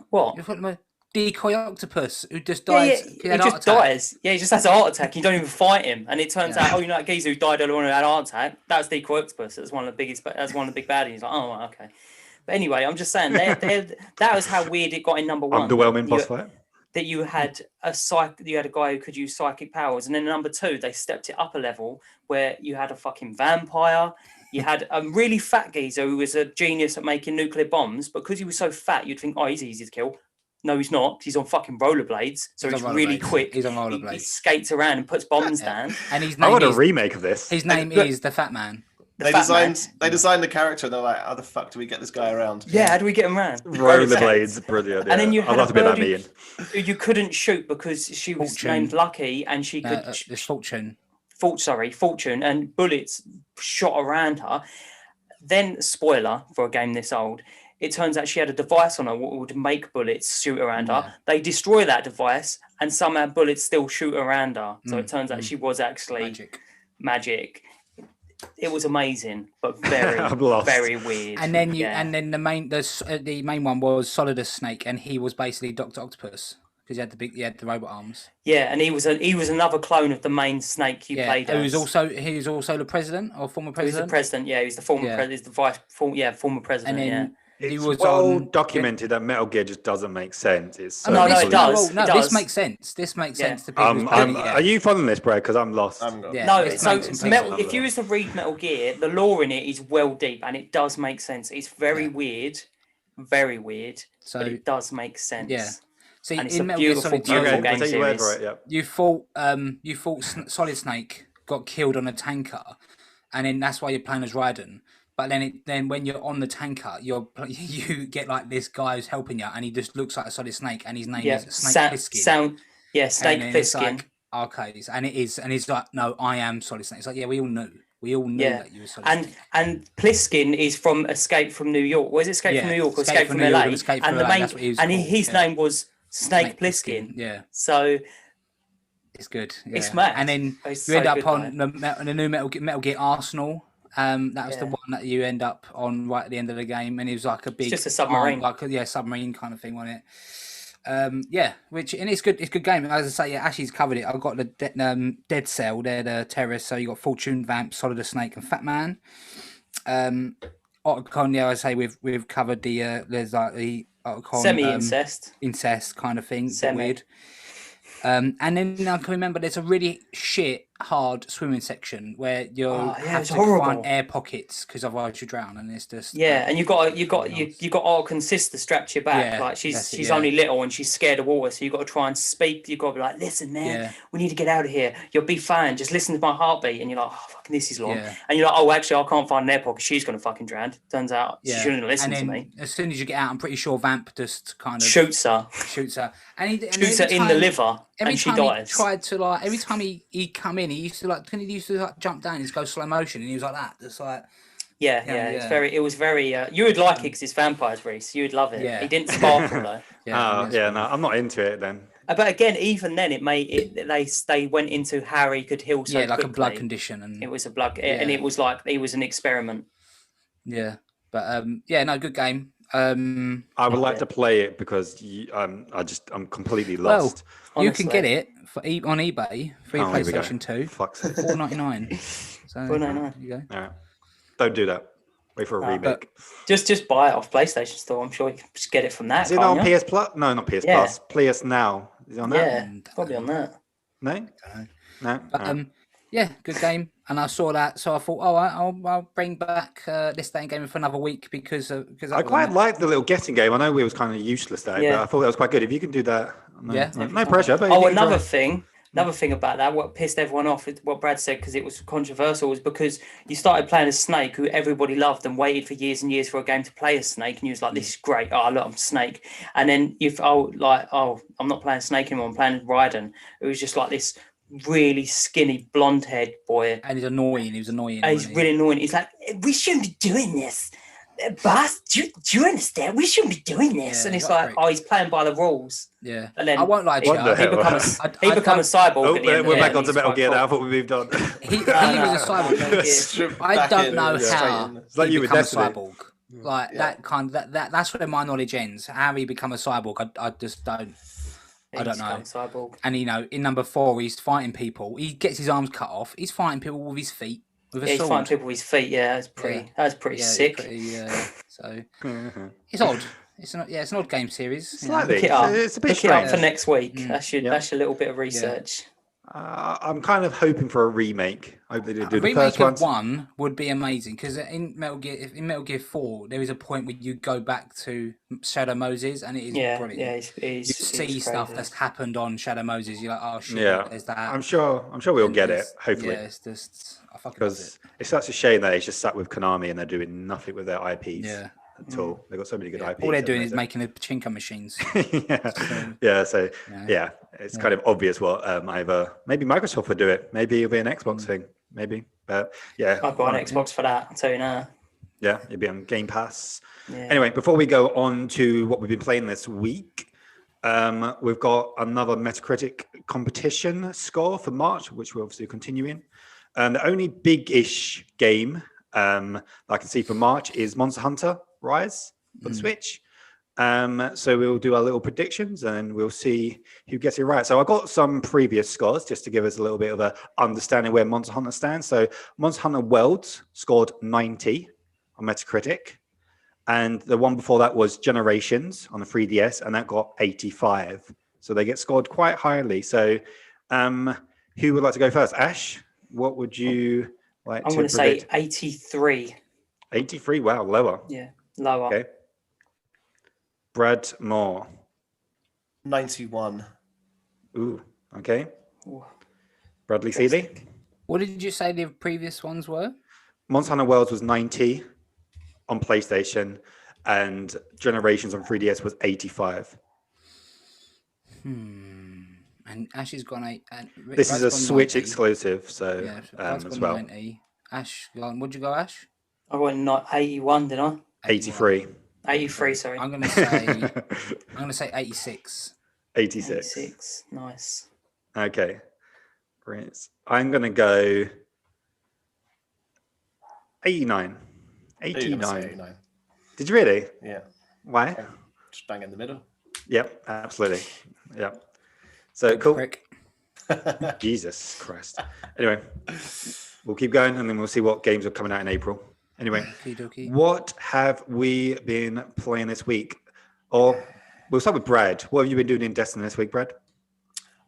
What? You forgot the Decoy Octopus, who just Yeah, dies. he just dies. Yeah, he just has a heart attack. You don't even fight him, and it turns out, you know, that geezer who died earlier on who had a heart attack. That's Decoy Octopus. That's one of the biggest. That's one of the big baddies. Like, oh, right, okay. But anyway, I'm just saying that was how weird it got in number 1. Underwhelming boss fight. That you had you had a guy who could use psychic powers, and then number 2, they stepped it up a level where you had a fucking vampire. You had a really fat geezer who was a genius at making nuclear bombs, but because he was so fat, you'd think, oh, he's easy to kill. No, he's not. He's on fucking rollerblades, so he's really quick. He's on He rollerblades. skates around and puts bombs down. And his I name want a is remake of this. his name is the Fat Man. They designed the character, and they're like, how the fuck do we get this guy around? Yeah, how do we get him around? Rollerblades, brilliant. And then you I'd had love to be that bird mean. who you couldn't shoot because she was Fortune. named Lucky, and she could This Fortune. Fortune, and bullets shot around her. Then, spoiler for a game this old, it turns out she had a device on her that would make bullets shoot around her. They destroy that device, and somehow bullets still shoot around her. So it turns out she was actually magic. It was amazing, but very, I'm lost. very weird. And then the main one was Solidus Snake, and he was basically Dr. Octopus because he had the robot arms. Yeah, and he was another clone of the main Snake you played as. He was also the president or former president. He was the president. Yeah, he was the former president. He's the former president. And then he It's was well documented that Metal Gear just doesn't make sense. It's so No, it misleading. does. No, It this does. makes sense. This makes sense to people. who's played it, Are you following this, Brad? Because I'm lost. Yeah, No, this so makes complete sense. if you was to read Metal Gear, the lore in it is well deep, and it does make sense. It's very weird, So but it does make sense. yeah. See, And it's in a Metal Gear beautiful, Solid 2, beautiful Okay, game I'll take your word series. for it. Yeah. you thought Solid Snake got killed on a tanker, and then that's why you're playing as Raiden. But then when you're on the tanker, you get like this guy who's helping you, and he just looks like a solid snake, and his name is Snake Plissken. Snake Plissken. Like, okay, and it is, and he's like, no, I am Solid Snake. It's like, yeah, we all knew that you were Solid Snake. And Plissken is from Escape from New York. Was it Escape from New York or Escape from LA? His name was Snake Plissken. Yeah. So it's good. Yeah. It's mad. And then you end up on the new Metal Gear Arsenal. That was the one that you end up on right at the end of the game, and it was like a big, it's just a submarine, submarine kind of thing on it. It's good. It's a good game. As I say, Ashley's covered it. I've got the Dead Cell. They're the terrorists. So you got Fortune, Vamp, Solid Snake, and Fat Man. Otacon, I say we've covered the there's like the Otacon incest kind of thing. Weird. And then I can remember there's a really shit hard swimming section where you have to find air pockets because otherwise you drown, and it's just and you got Otacon sister strapped to your back, like she's only little and she's scared of water, so you got to try and speak. You got to be like, listen, man, we need to get out of here. You'll be fine. Just listen to my heartbeat, and you're like, oh, fucking this is long, and you're like, oh, actually, I can't find an air pocket. She's gonna fucking drown. Turns out she shouldn't listen to me. As soon as you get out, I'm pretty sure Vamp just kind of shoots her, and shoots her in the liver. Every and she time dies. He tried to every time he come in, he used to jump down and just go slow motion, and he was like that. Just like it was very. You would like it because it's vampires, Reese. You would love it. He didn't sparkle though. No, I'm not into it then. But again, even then, they went into how he could heal so quickly. A blood condition, and it was a blood, and it was like it was an experiment. Yeah, but good game. I would like to play it because I'm completely lost. Well, you can get it on eBay for your PlayStation 2. $4.99. So $4.99. You go. All right. Don't do that. Wait for a remake. Just buy it off PlayStation Store. I'm sure you can just get it from that. Is it on PS Plus? No, not PS Plus. PS Now. Is it on that? Yeah, probably on that. No. No. But, good game. And I saw that, so I thought, I'll bring back this day and game for another week because I quite liked the little getting game. I know it was kind of useless though, but I thought that was quite good. If you can do that, no pressure. But another thing about that, what pissed everyone off, what Brad said, because it was controversial, was because you started playing as Snake, who everybody loved and waited for years and years for a game to play as Snake, and you was like, this is great. Oh, look, I'm Snake. And then I'm not playing Snake anymore. I'm playing Raiden. It was just like this really skinny blonde haired boy, and he's annoying. He's really annoying. He's like, we shouldn't be doing this, boss. Do you understand? We shouldn't be doing this. And it's like, he's playing by the rules. Yeah. And then I won't lie to you. He becomes a cyborg. We're back onto Metal Gear now. I thought we moved on. He was a cyborg. I don't know how he became a cyborg. Like that kind of that's where my knowledge ends. How he become a cyborg, I just don't. I don't know. Cyborg. And in number 4, he's fighting people. He gets his arms cut off. He's fighting people with his feet. With a sword. He's fighting people with his feet. Yeah, that's pretty sick. So it's odd. It's an odd game series. Slightly. It's a bit strange. For next week. That's your little bit of research. I'm kind of hoping for a remake. I hope they do the first one. One would be amazing because in Metal Gear 4, there is a point where you go back to Shadow Moses, and it is brilliant. Yeah, you see stuff that's happened on Shadow Moses. You're like, oh shit, there's that. I'm sure we'll get it. Hopefully, it's just I fucking love it. It's such a shame that it's just sat with Konami and they're doing nothing with their IPs. Yeah. At all. They've got so many good IPs. All they're doing is making the pachinko machines. It's kind of obvious what either maybe Microsoft would do it. Maybe it'll be an Xbox thing. Maybe. But I've got an Xbox for that, I'll tell you now. Yeah, it'd be on Game Pass. Yeah. Anyway, before we go on to what we've been playing this week, we've got another Metacritic competition score for March, which we're obviously continuing. The only big-ish game I can see for March is Monster Hunter Rise for the Switch. So we'll do our little predictions and we'll see who gets it right. So I got some previous scores just to give us a little bit of a understanding where Monster Hunter stands. So Monster Hunter Worlds scored 90 on Metacritic. And the one before that was Generations on the 3DS, and that got 85. So they get scored quite highly. So who would like to go first? Ash, what would you like to I'm going to say 83. 83? Wow, lower. Yeah, lower. Okay. Brad Moore. 91. Ooh, okay. Ooh. Bradley Seeley. What did you say the previous ones were? Monster Hunter Worlds was 90. on PlayStation, and Generations on 3DS was 85. And Ash has gone 8. And This is a Brad's gone Switch 90. exclusive, so Yeah, Brad's as gone well. 90. Ash, what'd you go, Ash? I went 81, didn't I? 83. 83, sorry. I'm gonna say 86. 86. 86. Nice. Okay. Brilliant. I'm gonna go 89. You're gonna say 89. 89. Did you really? Yeah. Why? Just bang in the middle. Yep, absolutely. Yep. So cool. Prick. Jesus Christ. Anyway, we'll keep going and then we'll see what games are coming out in April. Anyway, Okie-dokie. what have we been playing this week? Or we'll start with Brad. What have you been doing in Destiny this week, Brad?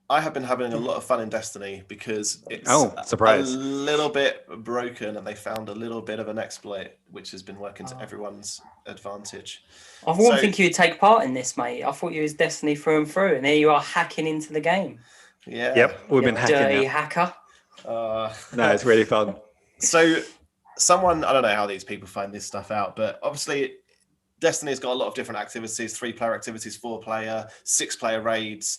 I have been having a lot of fun in Destiny because it's surprise. a little bit broken and they found a little bit of an exploit which has been working to everyone's advantage. I wouldn't think you'd take part in this, mate. I thought you was Destiny through and through, and here you are hacking into the game. Yeah. Yep, we've been hacking Dirty now. hacker. No, it's really fun. So someone, I don't know how these people find this stuff out, but obviously Destiny's got a lot of different activities, 3-player activities, 4-player, 6-player raids.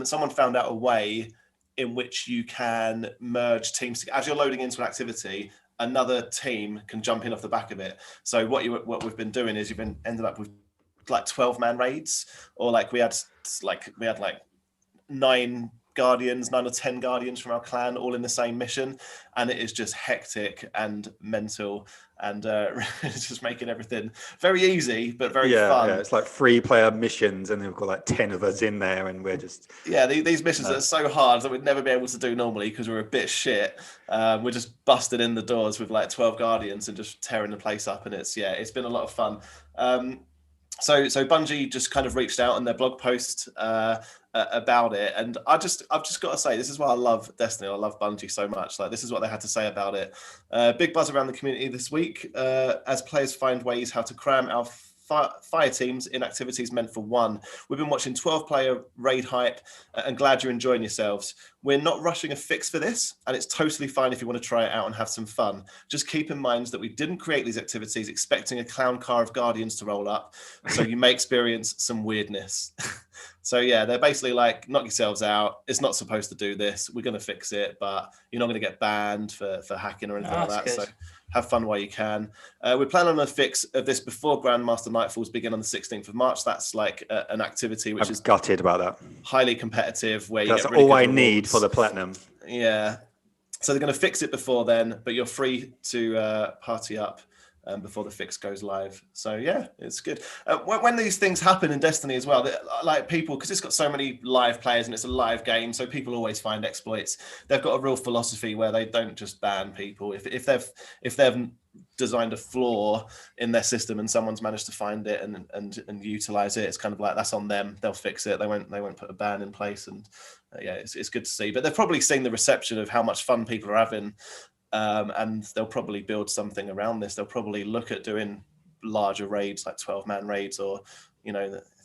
Someone found out a way in which you can merge teams. As you're loading into an activity, another team can jump in off the back of it. So what we've been doing is you've been ended up with like 12-man raids, or like we had 9 or 10 guardians from our clan all in the same mission, and it is just hectic and mental and it's just making everything very easy but very fun. Yeah, it's like 3-player missions and they've got like 10 of us in there and we're just these missions are so hard that we'd never be able to do normally because we're a bit shit. We're just busted in the doors with like 12 guardians and just tearing the place up, and it's been a lot of fun. So Bungie just kind of reached out in their blog post about it, and I've just got to say, this is why I love Destiny. I love Bungie so much. Like, this is what they had to say about it. Big buzz around the community this week as players find ways how to cram our fire teams in activities meant for one. We've been watching 12-player raid hype and glad you're enjoying yourselves. We're not rushing a fix for this, and it's totally fine if you want to try it out and have some fun. Just keep in mind that we didn't create these activities expecting a clown car of guardians to roll up, so you may experience some weirdness. So they're basically like, knock yourselves out. It's not supposed to do this. We're going to fix it, but you're not going to get banned for hacking or anything like that. Good. So have fun while you can. We're planning on a fix of this before Grandmaster Nightfalls begin on the 16th of March. That's like an activity which is gutted about that. Highly competitive. Where that's you get really all I rewards. Need for the platinum. Yeah. So they're going to fix it before then, but you're free to party up before the fix goes live. So it's good. When these things happen in Destiny as well, like people, because it's got so many live players and it's a live game, so people always find exploits. They've got a real philosophy where they don't just ban people. If they've designed a flaw in their system and someone's managed to find it and utilize it, it's kind of like, that's on them. They'll fix it. They won't put a ban in place. And it's good to see. But they've probably seen the reception of how much fun people are having. And they'll probably build something around this. They'll probably look at doing larger raids, like 12-man raids, or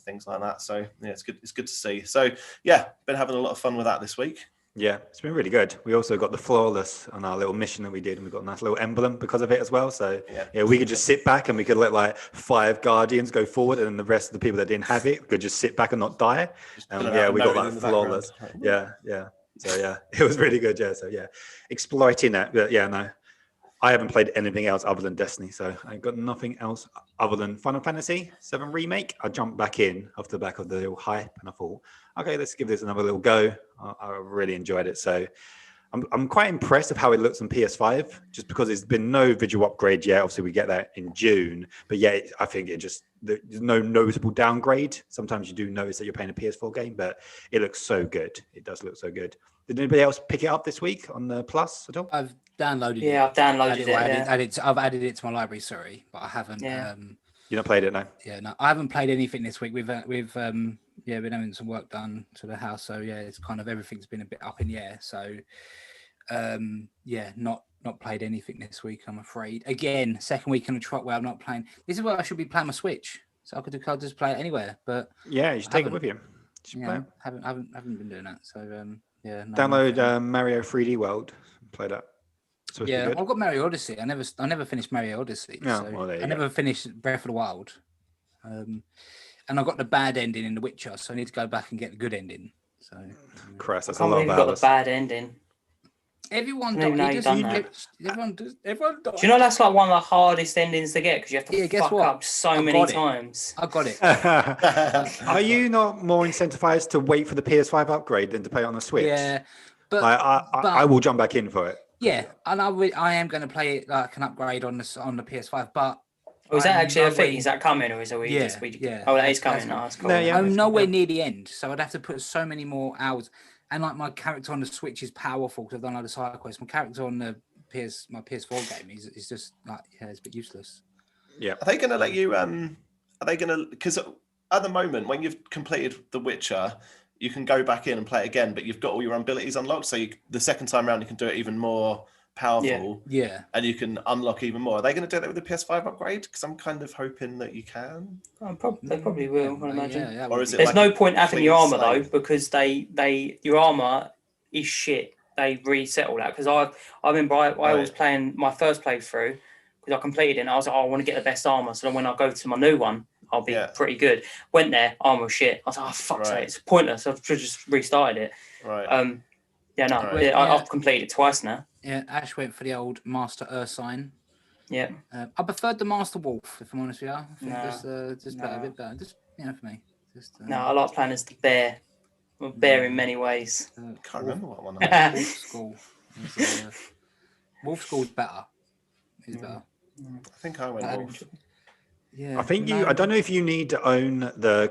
things like that. So it's good. It's good to see. So been having a lot of fun with that this week. Yeah, it's been really good. We also got the flawless on our little mission that we did, and we got a nice little emblem because of it as well. So we could just sit back and we could let like 5 guardians go forward, and then the rest of the people that didn't have it could just sit back and not die. And we got like flawless. Yeah. So it was really good. So exploiting that. But no, I haven't played anything else other than Destiny. So I got nothing else other than Final Fantasy VII Remake. I jumped back in off the back of the little hype, and I thought, okay, let's give this another little go. I really enjoyed it. So I'm quite impressed of how it looks on PS5, just because there's been no visual upgrade yet. Obviously, we get that in June, but I think there's no noticeable downgrade. Sometimes you do notice that you're playing a PS4 game, but it looks so good. It does look so good. Did anybody else pick it up this week on the Plus at all? I've downloaded it. Yeah, I've downloaded it. I've added it to my library. Sorry, but I haven't. You not played it, no? Yeah, no, I haven't played anything this week. We've been having some work done to the house, so it's kind of everything's been a bit up in the air. So not played anything this week, I'm afraid. Again, second week in a trot where I'm not playing. This is where I should be playing my Switch, so I could just play it anywhere. But you should take it with you. Haven't been doing that. So download Mario 3D World. Play that. supposed to be good. I've got Mario Odyssey. I never finished Mario Odyssey. Yeah, So well, there you I go. never finished Breath of the Wild. And I got the bad ending in The Witcher, so I need to go back and get the good ending. So Christ, I that's a can't lot believe of you got the hours. bad ending. everyone I don't even know died. you've done that. Everyone does. Do you know that's like one of the hardest endings to get because you have to guess fuck what? up so I many got it. times. I got it. Are you not more incentivized to wait for the PS5 upgrade than to play it on the Switch? Yeah, but Like, I will jump back in for it. yeah, and I am going to play it like an upgrade on the PS5. But Oh, is that I'm actually a thing? nowhere- Is that coming or is it we just yeah. Oh, that is That's- coming. No, that's cool. No, yeah. I'm it's- nowhere yeah. near the end, so I'd have to put so many more hours. And like my character on the Switch is powerful because I've done other side quests. My character on the my PS4 game is just like it's a bit useless. Yeah. Are they going to let you? Are they going to? Because at the moment, when you've completed The Witcher, you can go back in and play it again, but you've got all your abilities unlocked. So the second time around, you can do it even more powerful. Yeah. And you can unlock even more. Are they going to do that with the PS5 upgrade? Because I'm kind of hoping that you can. They probably will, I imagine. Yeah, Or is it There's like no a point having your clean armor though slate? because your armor is shit. They reset all that because I remember I was playing my first playthrough because I completed it and I was like, I want to get the best armor. So then when I go to my new one, I'll be pretty good. Went there, armor was shit. I was like, oh fuck's sake, it's pointless. I've just restarted it. Right. I've completed it twice now. Yeah, Ash went for the old Master Ursine. Yeah. I preferred the Master Wolf, if I'm honest with you. I think just No. a bit better. Just for me. No, I like playing as the bear. I'm a bear in many ways. Can't remember what one. Wolf School. Wolf School's better. It's better. I think I went Wolf. Yeah. I think I don't know if you need to own the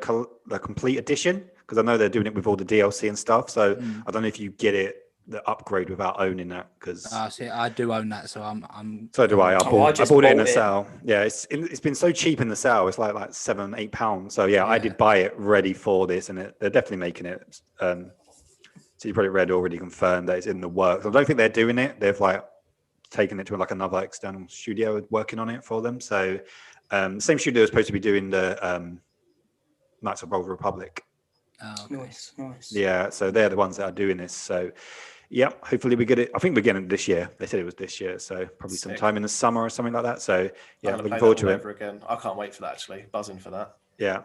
complete edition because I know they're doing it with all the DLC and stuff. So I don't know if you get the upgrade without owning that because see, I do own that, so I'm. So do I. I bought it in a sale. Yeah, it's been so cheap in the sale. It's like £7-8. So yeah, I did buy it ready for this, and they're definitely making it. So you probably read already confirmed that it's in the works. I don't think they're doing it. They've taken it to another external studio working on it for them. So the same studio is supposed to be doing the Knights of the Old Republic. Oh, okay. Nice. Yeah, so they're the ones that are doing this. So yeah, hopefully we get it. I think we're getting it this year. They said it was this year, so probably sometime in the summer or something like that. So yeah, looking forward to it. Again. I can't wait for that. Actually, buzzing for that. Yeah.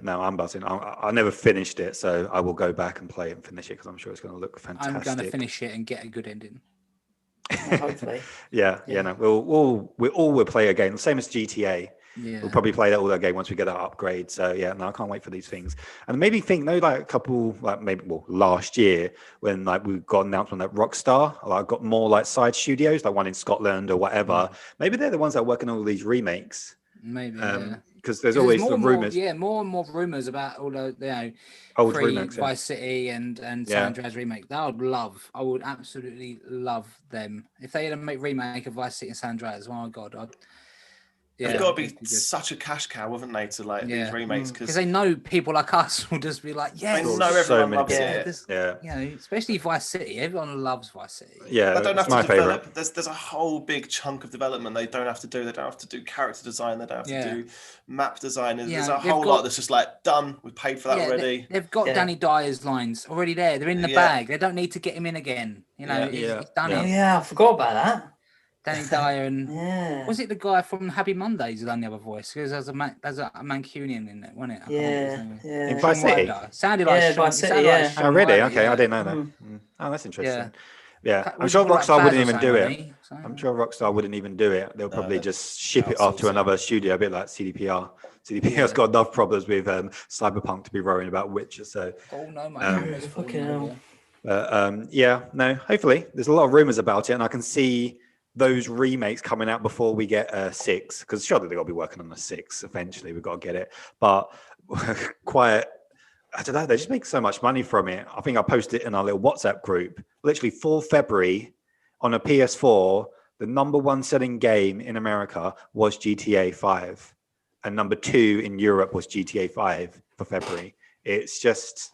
No, I'm buzzing. I never finished it, so I will go back and play it and finish it because I'm sure it's going to look fantastic. I'm going to finish it and get a good ending. Hopefully. Yeah. No, we'll play again. The same as GTA. Yeah. We'll probably play all that game once we get that upgrade. So yeah, no, I can't wait for these things. And it made me think, a couple last year when we got an announcement that Rockstar got more side studios, like one in Scotland or whatever. Maybe they're the ones that are working on all these remakes. Maybe. Because there's always the rumors. More and more rumors about all the old free remakes, Vice City and San Andreas remake. I would absolutely love them if they had a remake of Vice City and San Andreas. Oh my god, They've got to be such a cash cow, haven't they, to these remakes? Because they know people like us will just be like, I know everyone loves it. Especially Vice City. Everyone loves Vice City. Yeah, they don't have my to develop. favorite. There's a whole big chunk of development they don't have to do. They don't have to do character design. They don't have to do map design. There's a whole lot that's just done. We've paid for that already. They've got Danny Dyer's lines already there. They're in the bag. They don't need to get him in again. He's done it. Yeah, I forgot about that. Danny Dyer and was it the guy from Happy Mondays who done the other voice? Because there's a Mancunian in it, wasn't it? Yeah. In Vice City? Sounded like Vice City, yeah. Oh, really? Okay, I didn't know that. Oh, that's interesting. Yeah. I'm sure Rockstar wouldn't even do it. I'm sure Rockstar wouldn't even do it. They'll probably just ship it off to another studio, a bit like CDPR. CDPR's got enough problems with Cyberpunk to be worrying about Witcher. So, hopefully. There's a lot of rumors about it, and I can see those remakes coming out before we get 6, because surely they've got to be working on the 6 eventually. We've got to get it. But I don't know, they just make so much money from it. I think I posted it in our little WhatsApp group. Literally 4 February on a PS4, the number 1 selling game in America was GTA 5. And number 2 in Europe was GTA 5 for February. It's just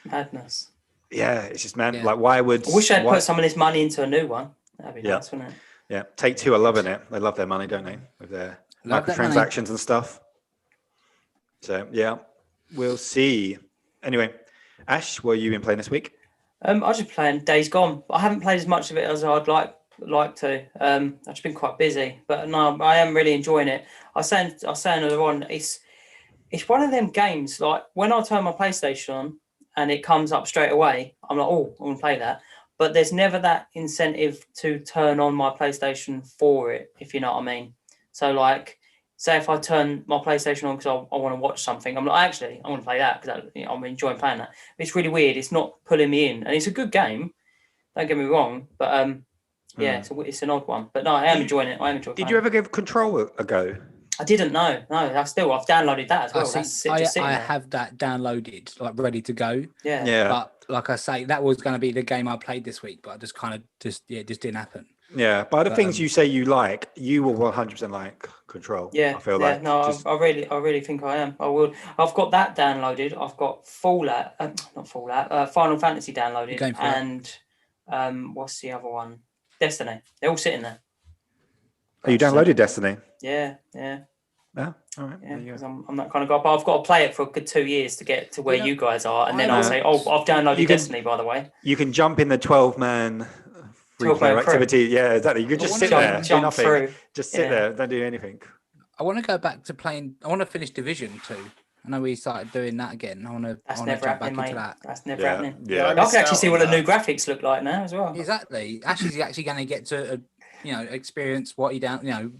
madness. Yeah, it's just mad. Why would... I wish they'd put some of this money into a new one. That'd be nice, wouldn't it? Yeah, Take-Two are loving it. They love their money, don't they? With their microtransactions and stuff. So, yeah, we'll see. Anyway, Ash, what have you been playing this week? I was just playing Days Gone. I haven't played as much of it as I'd like. like to. I've just been quite busy, but no, I am really enjoying it. I was saying earlier on, it's one of them games. Like when I turn my PlayStation on and it comes up straight away, I'm like, oh, I'm gonna play that. But there's never that incentive to turn on my PlayStation for it, if you know what I mean. So like, say if I turn my PlayStation on because I want to watch something, I'm like, actually, I want to play that because I'm enjoying playing that. It's really weird. It's not pulling me in, and it's a good game. Don't get me wrong, but yeah, it's an odd one. But no, I am enjoying it. I am enjoying it. Did you ever give Control a go? I didn't know. No, I've downloaded that as well. I have that downloaded, like ready to go. Yeah. But like I say, that was going to be the game I played this week, but I just kind of it just didn't happen. Yeah, by the things you say you like, you will 100% like Control. Yeah, I feel like. No, I really think I am. I will. I've got that downloaded. I've got Final Fantasy downloaded, and what's the other one? Destiny. They're all sitting there. Oh, you downloaded Destiny? Yeah. Yeah, all right. Yeah, because I'm that kind of guy. But I've got to play it for a good 2 years to get to where you guys are, and then I'll say, "Oh, I've downloaded Destiny." By the way, you can jump in the 12-man free player activity. Yeah, exactly. You can just sit there, do nothing. Through. Just sit there, don't do anything. I want to go back to playing. I want to finish Division 2. I know we started doing that again. I want to jump back into that. That's never happening. Yeah, I can actually see what the new graphics look like now as well. Exactly. Ashley's actually going to get to experience what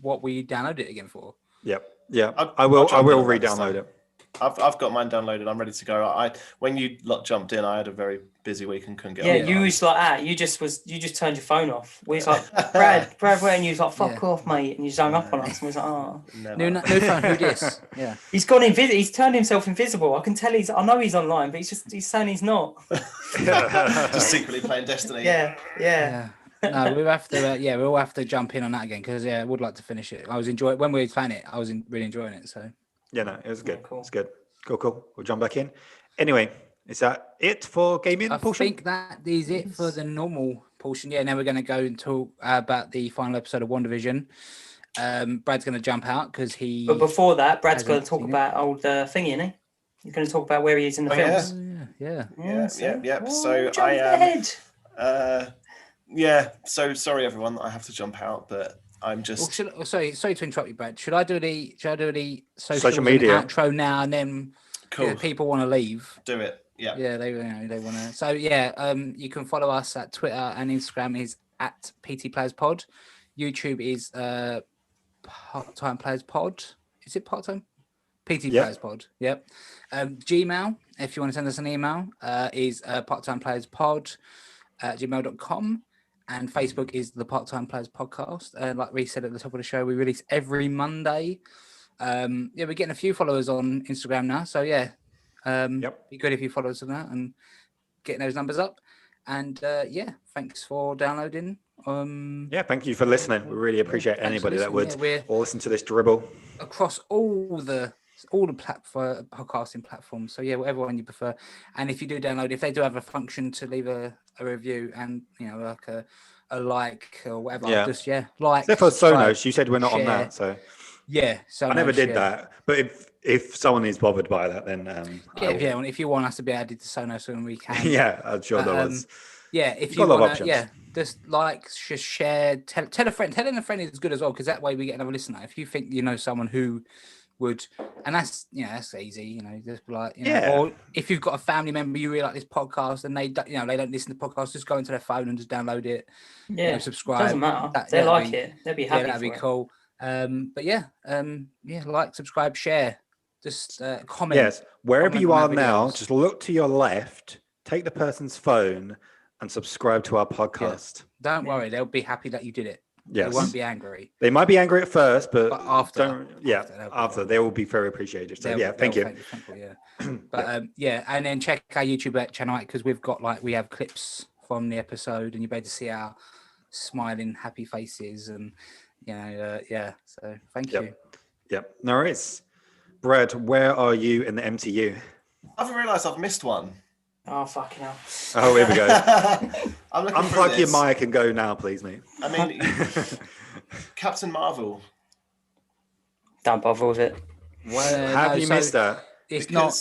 what we downloaded it again for. Yep. Yeah, I will re-download it. I've got mine downloaded. I'm ready to go. When you lot jumped in, I had a very busy week and couldn't get on. Yeah, you was like that. You just turned your phone off. We was like, Brad, and you was like, fuck off, mate, and you just hung up on us. And we was like, oh, no phone. Who dis? Yeah, he's gone invisible. He's turned himself invisible. I can tell I know he's online, but he's saying he's not. Just secretly playing Destiny. Yeah. No, we'll have to. We'll have to jump in on that again because I would like to finish it. I was enjoying when we were playing it. I was really enjoying it. So yeah, no, it was good. Cool. It's good. Cool. We'll jump back in. Anyway, is that it for gaming portion? I think that is it for the normal portion. Yeah, now we're going to go and talk about the final episode of Wandavision. Brad's going to jump out because he. But before that, Brad's going to talk about old thingy, isn't he? He's going to talk about where he is in the films. Yeah. So jump ahead. So sorry everyone that I have to jump out, but I'm just sorry to interrupt you, Brad. Should I do the social media outro now and then people want to leave? Do it. Yeah. Yeah, they want to. So you can follow us at Twitter and Instagram is at PTPlayerspod. YouTube is Part-Time Players Pod. Is it part-time? PTPlayerspod. Yep. Gmail, if you want to send us an email, is parttimeplayerspod at gmail.com. And Facebook is the Part-Time Players Podcast. Like we said at the top of the show, we release every Monday. We're getting a few followers on Instagram now. So be good if you follow us on that and getting those numbers up. And thanks for downloading. Thank you for listening. We really appreciate anybody that would listen to this dribble across all the podcasting platforms. So whatever one you prefer. And if you do download, if they do have a function to leave a review and like a like or whatever, just like. Except for Sonos, you said we're not on that, so so I never did that. But if someone is bothered by that, then if you want us to be added to Sonos, then we can. I'm sure there was. If you want to, just like, just share, tell a friend. Telling a friend is good as well because that way we get another listener. If you think you know someone who would, and that's easy, just like or if you've got a family member you really like this podcast and they don't listen to podcasts, just go into their phone and just download it. Subscribe. Doesn't matter. They like it. They'll be happy. That'd be cool. Like, subscribe, share, just comment. Yes, wherever you are now, just look to your left, take the person's phone, and subscribe to our podcast. Don't worry, they'll be happy that you did it. Yes. They won't be angry. They might be angry at first, but after they will be very appreciative. So thank you. But and then check our YouTube channel out because we've got we have clips from the episode and you'll be able to see our smiling, happy faces and So thank you. Yep. No worries. Brad, where are you in the MCU? I haven't realised I've missed one. Oh, fucking hell. Oh, here we go. Unplug your mic and go now, please, mate. I mean, Captain Marvel. Don't bother with it. Have you missed that? It's not.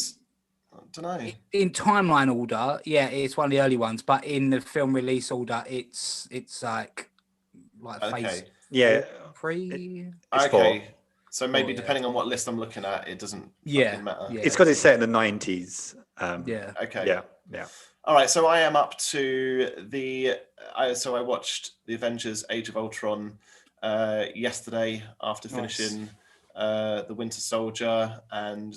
I don't know. In timeline order, it's one of the early ones, but in the film release order, it's like like Okay. phase Yeah. 3. It's Okay. 4. So maybe yeah. depending on what list I'm looking at, it doesn't Yeah, fucking matter. yeah. It's because it's set in the 90s. Yeah. Okay. Yeah. All right. So I am up to so I watched the Avengers: Age of Ultron yesterday after finishing the Winter Soldier and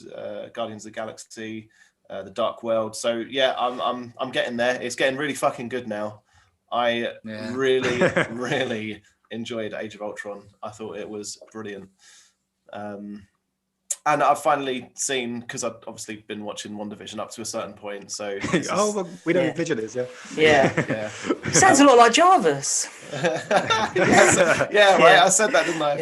Guardians of the Galaxy, the Dark World. So yeah, I'm getting there. It's getting really fucking good now. I really enjoyed Age of Ultron. I thought it was brilliant. And I've finally seen, because I've obviously been watching Wandavision up to a certain point. So Well, we know who Vision is, yeah. Yeah. Sounds a lot like Jarvis. Yeah, right. I said that, didn't I?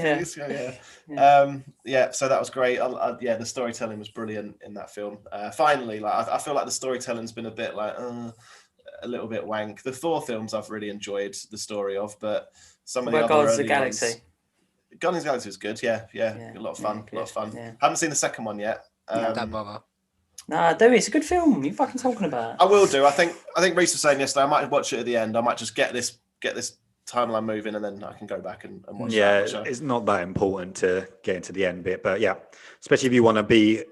Yeah. So that was great. The storytelling was brilliant in that film. Finally, like I feel like the storytelling's been a bit like a little bit wank. The Thor films I've really enjoyed the story of, but some of the other Guardians of early the Galaxy. ones. Guardians of the Galaxy was good. Yeah. A lot of fun. Yeah. Haven't seen the second one yet. Don't bother. Nah, do it. It's a good film. What are you fucking talking about? I will do. I think Reese was saying yesterday I might watch it at the end. I might just get this timeline moving, and then I can go back and watch that. It's not that important to get into the end bit, but yeah, especially if you want to be,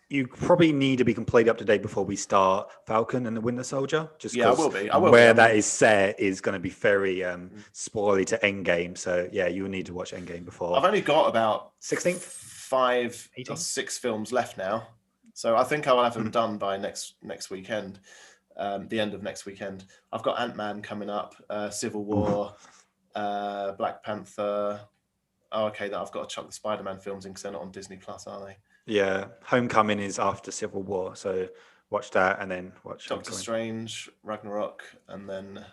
you probably need to be completely up to date before we start Falcon and the Winter Soldier. Just I will be. That is set is going to be very spoily to Endgame. So yeah, you will need to watch Endgame before. I've only got about 16, 5 18? or 6 films left now, so I think I will have them done by next weekend. The end of next weekend. I've got Ant-Man coming up, Civil War, Black Panther. Oh, okay. That I've got to chuck the Spider-Man films in because they're not on Disney Plus, are they? Yeah, Homecoming is after Civil War, so watch that and then watch Doctor Strange, Ragnarok, and then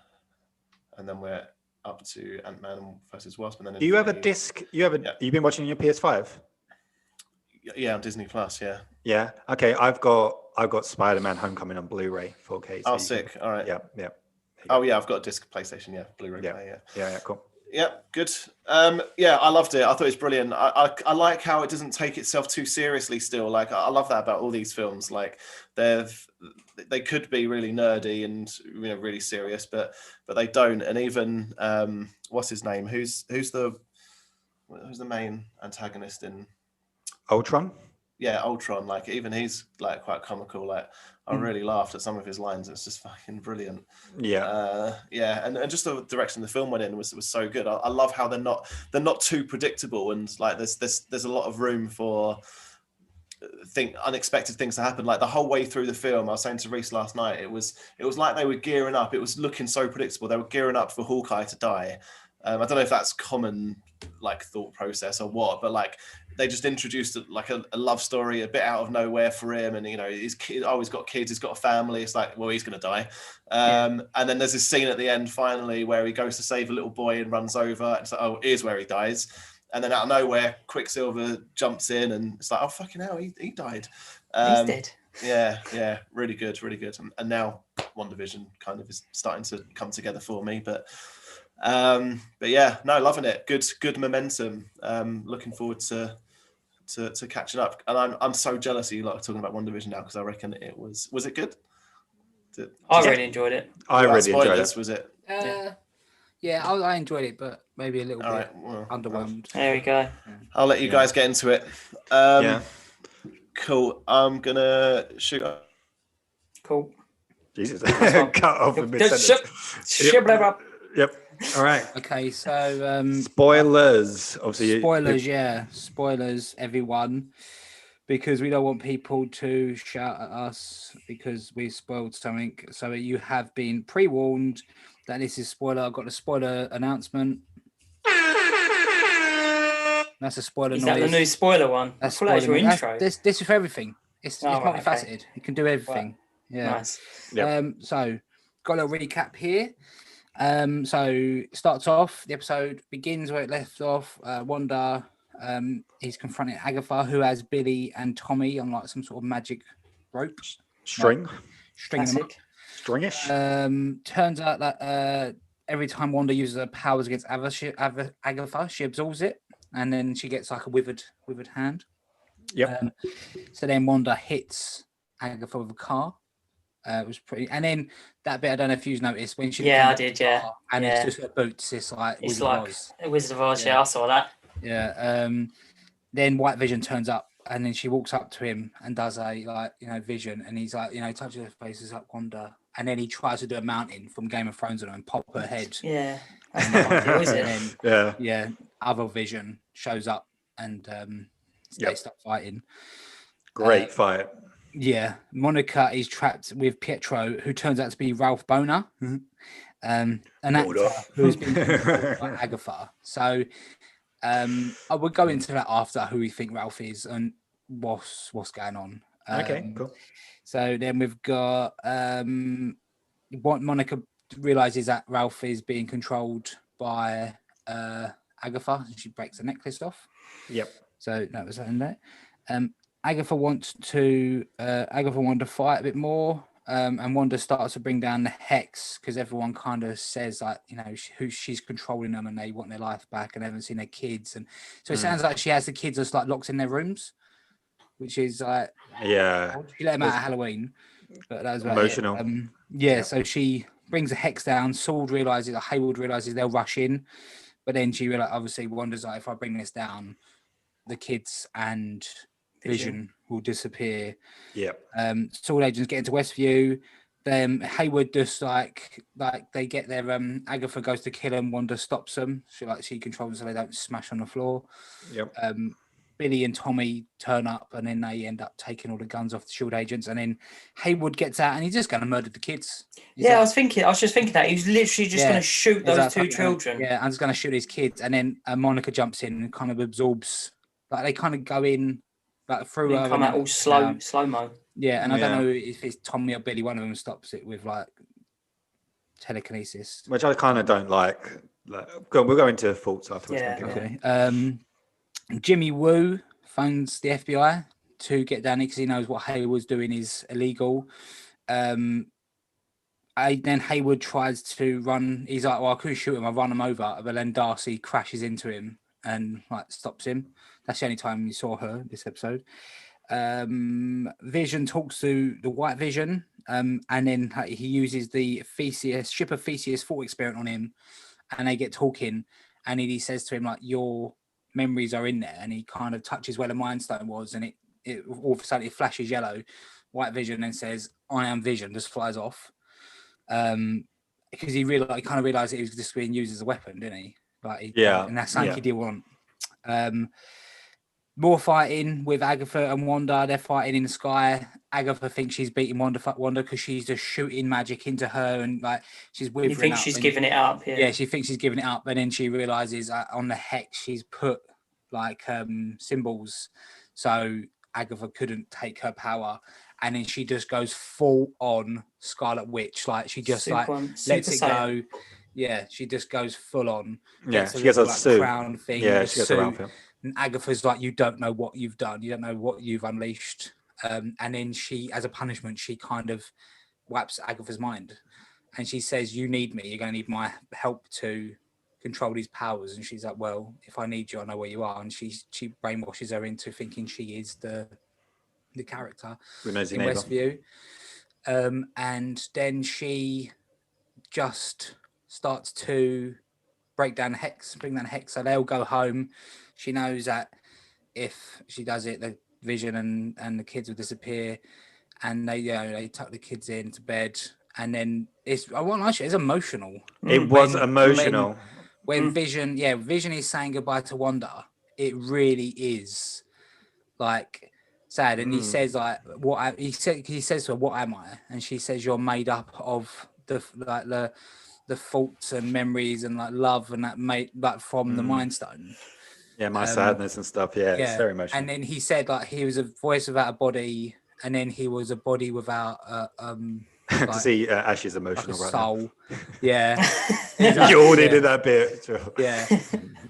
we're up to Ant-Man versus Wasp. And then do you have a disc? You've been watching your PS5? Yeah, on Disney Plus. Yeah. Yeah. Okay. I've got Spider-Man: Homecoming on Blu-ray 4K. Oh, sick! All right. Yeah. Oh yeah, I've got a disc PlayStation. Yeah, Blu-ray player. Yeah. Cool. Yeah, good. I loved it. I thought it was brilliant. I like how it doesn't take itself too seriously still. Like I love that about all these films. Like they could be really nerdy and really serious, but they don't. And even what's his name? Who's the main antagonist in Ultron? Yeah, Ultron. Like even he's like quite comical. Like I really laughed at some of his lines. It's just fucking brilliant. Yeah. And just the direction the film went in was so good. I love how they're not too predictable, and like there's a lot of room for unexpected things to happen. Like the whole way through the film, I was saying to Reese last night, it was like they were gearing up. It was looking so predictable. They were gearing up for Hawkeye to die. I don't know if that's common like thought process or what, but like they just introduced like a love story a bit out of nowhere for him, and he's got kids, he's got a family. It's like, well, he's gonna die. And then there's this scene at the end finally where he goes to save a little boy and runs over, and it's like, oh, here's where he dies. And then out of nowhere, Quicksilver jumps in, and it's like, oh fucking hell, he died. He's dead. Yeah, really good. And now WandaVision kind of is starting to come together for me, but yeah, no, loving it. Good momentum. Looking forward to catching up. And I'm so jealous of you lot talking about WandaVision now, because I reckon it was it good? I really enjoyed it. I really enjoyed it. Was it? Yeah, I enjoyed it, but maybe a little bit well, underwhelmed. There we go. I'll let you guys get into it. Cool. I'm gonna shoot up. Cool. Jesus. Cut off a mid-sentence. Yep. All right. Okay, so spoilers. Obviously, spoilers, everyone, because we don't want people to shout at us because we spoiled something. So you have been pre-warned that this is spoiler. I've got a spoiler announcement. That's a spoiler Is noise. that the new spoiler one? That's your intro. This is for everything. It's multifaceted. Okay. You can do everything. Right. Yeah. Nice. Yep. So got a little recap here. So it starts off, the episode begins where it left off. Wanda is confronting Agatha, who has Billy and Tommy on like some sort of magic rope. String. Stringing them up. Stringish. Turns out that every time Wanda uses her powers against Agatha, she absorbs it, and then she gets like a withered hand. Yep. So then Wanda hits Agatha with a car. It was pretty, and then that bit I don't know if you've noticed when she I did, and it's just her boots. It's like it's Wizard of like Oz. Wizard of Oz. Yeah, I saw that. Yeah. Then White Vision turns up, and then she walks up to him and does a vision, and he's like, touches her face, is like Wanda, and then he tries to do a mountain from Game of Thrones on her and pop her head. Yeah, that's not ideal, is it? And then, other Vision shows up and they start fighting. Great fight. Yeah, Monica is trapped with Pietro, who turns out to be Ralph Boner, an actor who's been by Agatha. So I would go into that after who we think Ralph is and what's going on. Okay, cool. So then we've got what Monica realizes that Ralph is being controlled by Agatha, and she breaks the necklace off. Yep. So that was in there. Agatha wants to Wanda fight a bit more, and Wanda starts to bring down the hex because everyone kind of says like who she's controlling them and they want their life back and they haven't seen their kids, and so it sounds like she has the kids just like locked in their rooms, which is like she let them out at Halloween, but that was emotional. So she brings the hex down. Hayward realizes they'll rush in, but then she obviously Wanda's like, if I bring this down, the kids and Vision will disappear. Sword agents get into Westview. Then Hayward just like they get their Agatha goes to kill him. Wanda stops them. She controls them so they don't smash on the floor. Billy and Tommy turn up, and then they end up taking all the guns off the Shield agents. And then Hayward gets out, and he's just going to murder the kids. I was just thinking that he was literally just going to shoot those two children. I'm just going to shoot his kids. And then Monica jumps in and kind of absorbs. Like they kind of go in. Like through and come out all slow-mo. Yeah, and I don't know if it's Tommy or Billy. One of them stops it with like telekinesis, which I kind of don't like. We'll go into faults afterwards. Okay. Jimmy Woo phones the FBI to get down here because he knows what Hayward's doing is illegal. Then Hayward tries to run. He's like, "Well, I couldn't shoot him. I run him over." But then Darcy crashes into him and like stops him. That's the only time you saw her this episode. Vision talks to the White Vision, and then he uses the ship of Theseus thought experiment on him, and they get talking, and he says to him like, "Your memories are in there," and he kind of touches where the Mind Stone was, and it all of a sudden it flashes yellow. White Vision then says, "I am Vision," just flies off, because he kind of realized that he was just being used as a weapon, didn't he? And that's something he didn't want. More fighting with Agatha and Wanda. They're fighting in the sky. Agatha thinks she's beating Wanda because she's just shooting magic into her, and like she's withering. You think she's giving it up? Yeah, she thinks she's giving it up, and then she realizes on the hex she's put like symbols, so Agatha couldn't take her power, and then she just goes full on Scarlet Witch. Like she just lets it go. Yeah, she just goes full on. Yeah, she gets a suit. Crown thing. Yeah, she gets a crown. And Agatha's like, "You don't know what you've done. You don't know what you've unleashed." And then she, as a punishment, she kind of wipes Agatha's mind, and she says, "You need me. You're going to need my help to control these powers." And she's like, "Well, if I need you, I know where you are." And she brainwashes her into thinking she is the character in Westview. And then she just starts to bring down the hex. So they'll go home. She knows that if she does it, the Vision and the kids will disappear, and they tuck the kids into bed. And then it's emotional. It was emotional when Vision is saying goodbye to Wanda. It really is like sad. And he says like, he says to her, "What am I?" And she says, "You're made up of the faults and memories and like love and that from the Mind Stone." Yeah, my sadness and stuff. Yeah, it's very emotional. And then he said like he was a voice without a body, and then he was a body without to see Ash's emotional like right soul. Now. Yeah, You already did that bit. Yeah,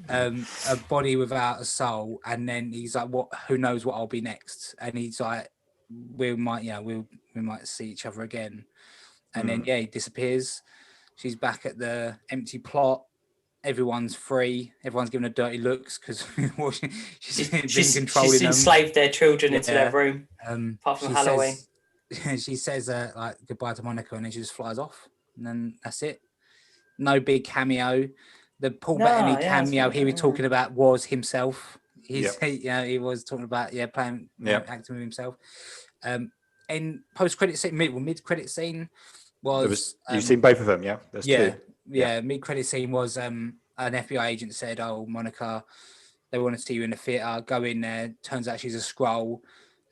a body without a soul, and then he's like, "What? Who knows what I'll be next?" And he's like, "We might see each other again." And then he disappears. She's back at the empty plot. Everyone's free. Everyone's giving her dirty looks because she's controlling them. She's enslaved their children into their room. Apart from Halloween. she says like goodbye to Monica, and then she just flies off, and then that's it. No big cameo. The Paul Bettany cameo he was talking about was himself. He's he was talking about playing acting with himself. And post credit scene, mid credit scene was you've seen both of them, yeah? There's two. Yeah, mid credit scene was an FBI agent said, "Oh, Monica, they want to see you in the theater. Go in there." Turns out she's a Skrull,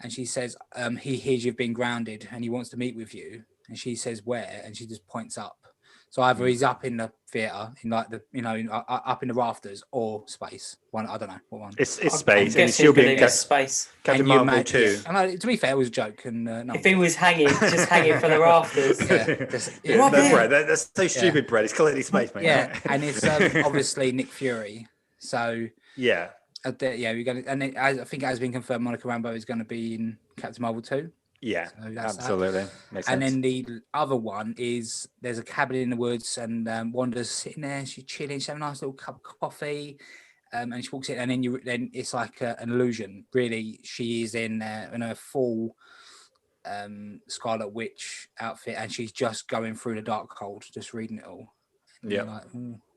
and she says, "He hears you've been grounded, and he wants to meet with you." And she says, "Where?" And she just points up. So either he's up in the theater, in like the up in the rafters, or space. One, I don't know what one. It's space, and he's still being space. Captain Marvel too. Yeah. I know, to be fair, it was a joke. And no. If he was just hanging from the rafters, That's so stupid, Brett. It's clearly space, mate. Yeah, and it's obviously Nick Fury. So yeah, we're gonna, and I think it has been confirmed. Monica Rambeau is going to be in Captain Marvel 2. Yeah, so absolutely. Makes sense. And then the other one is there's a cabin in the woods, and Wanda's sitting there. She's chilling. She's having a nice little cup of coffee, and she walks in, and then it's like an illusion. Really, she is in a full Scarlet Witch outfit, and she's just going through the dark cold, just reading it all. Yeah. Like,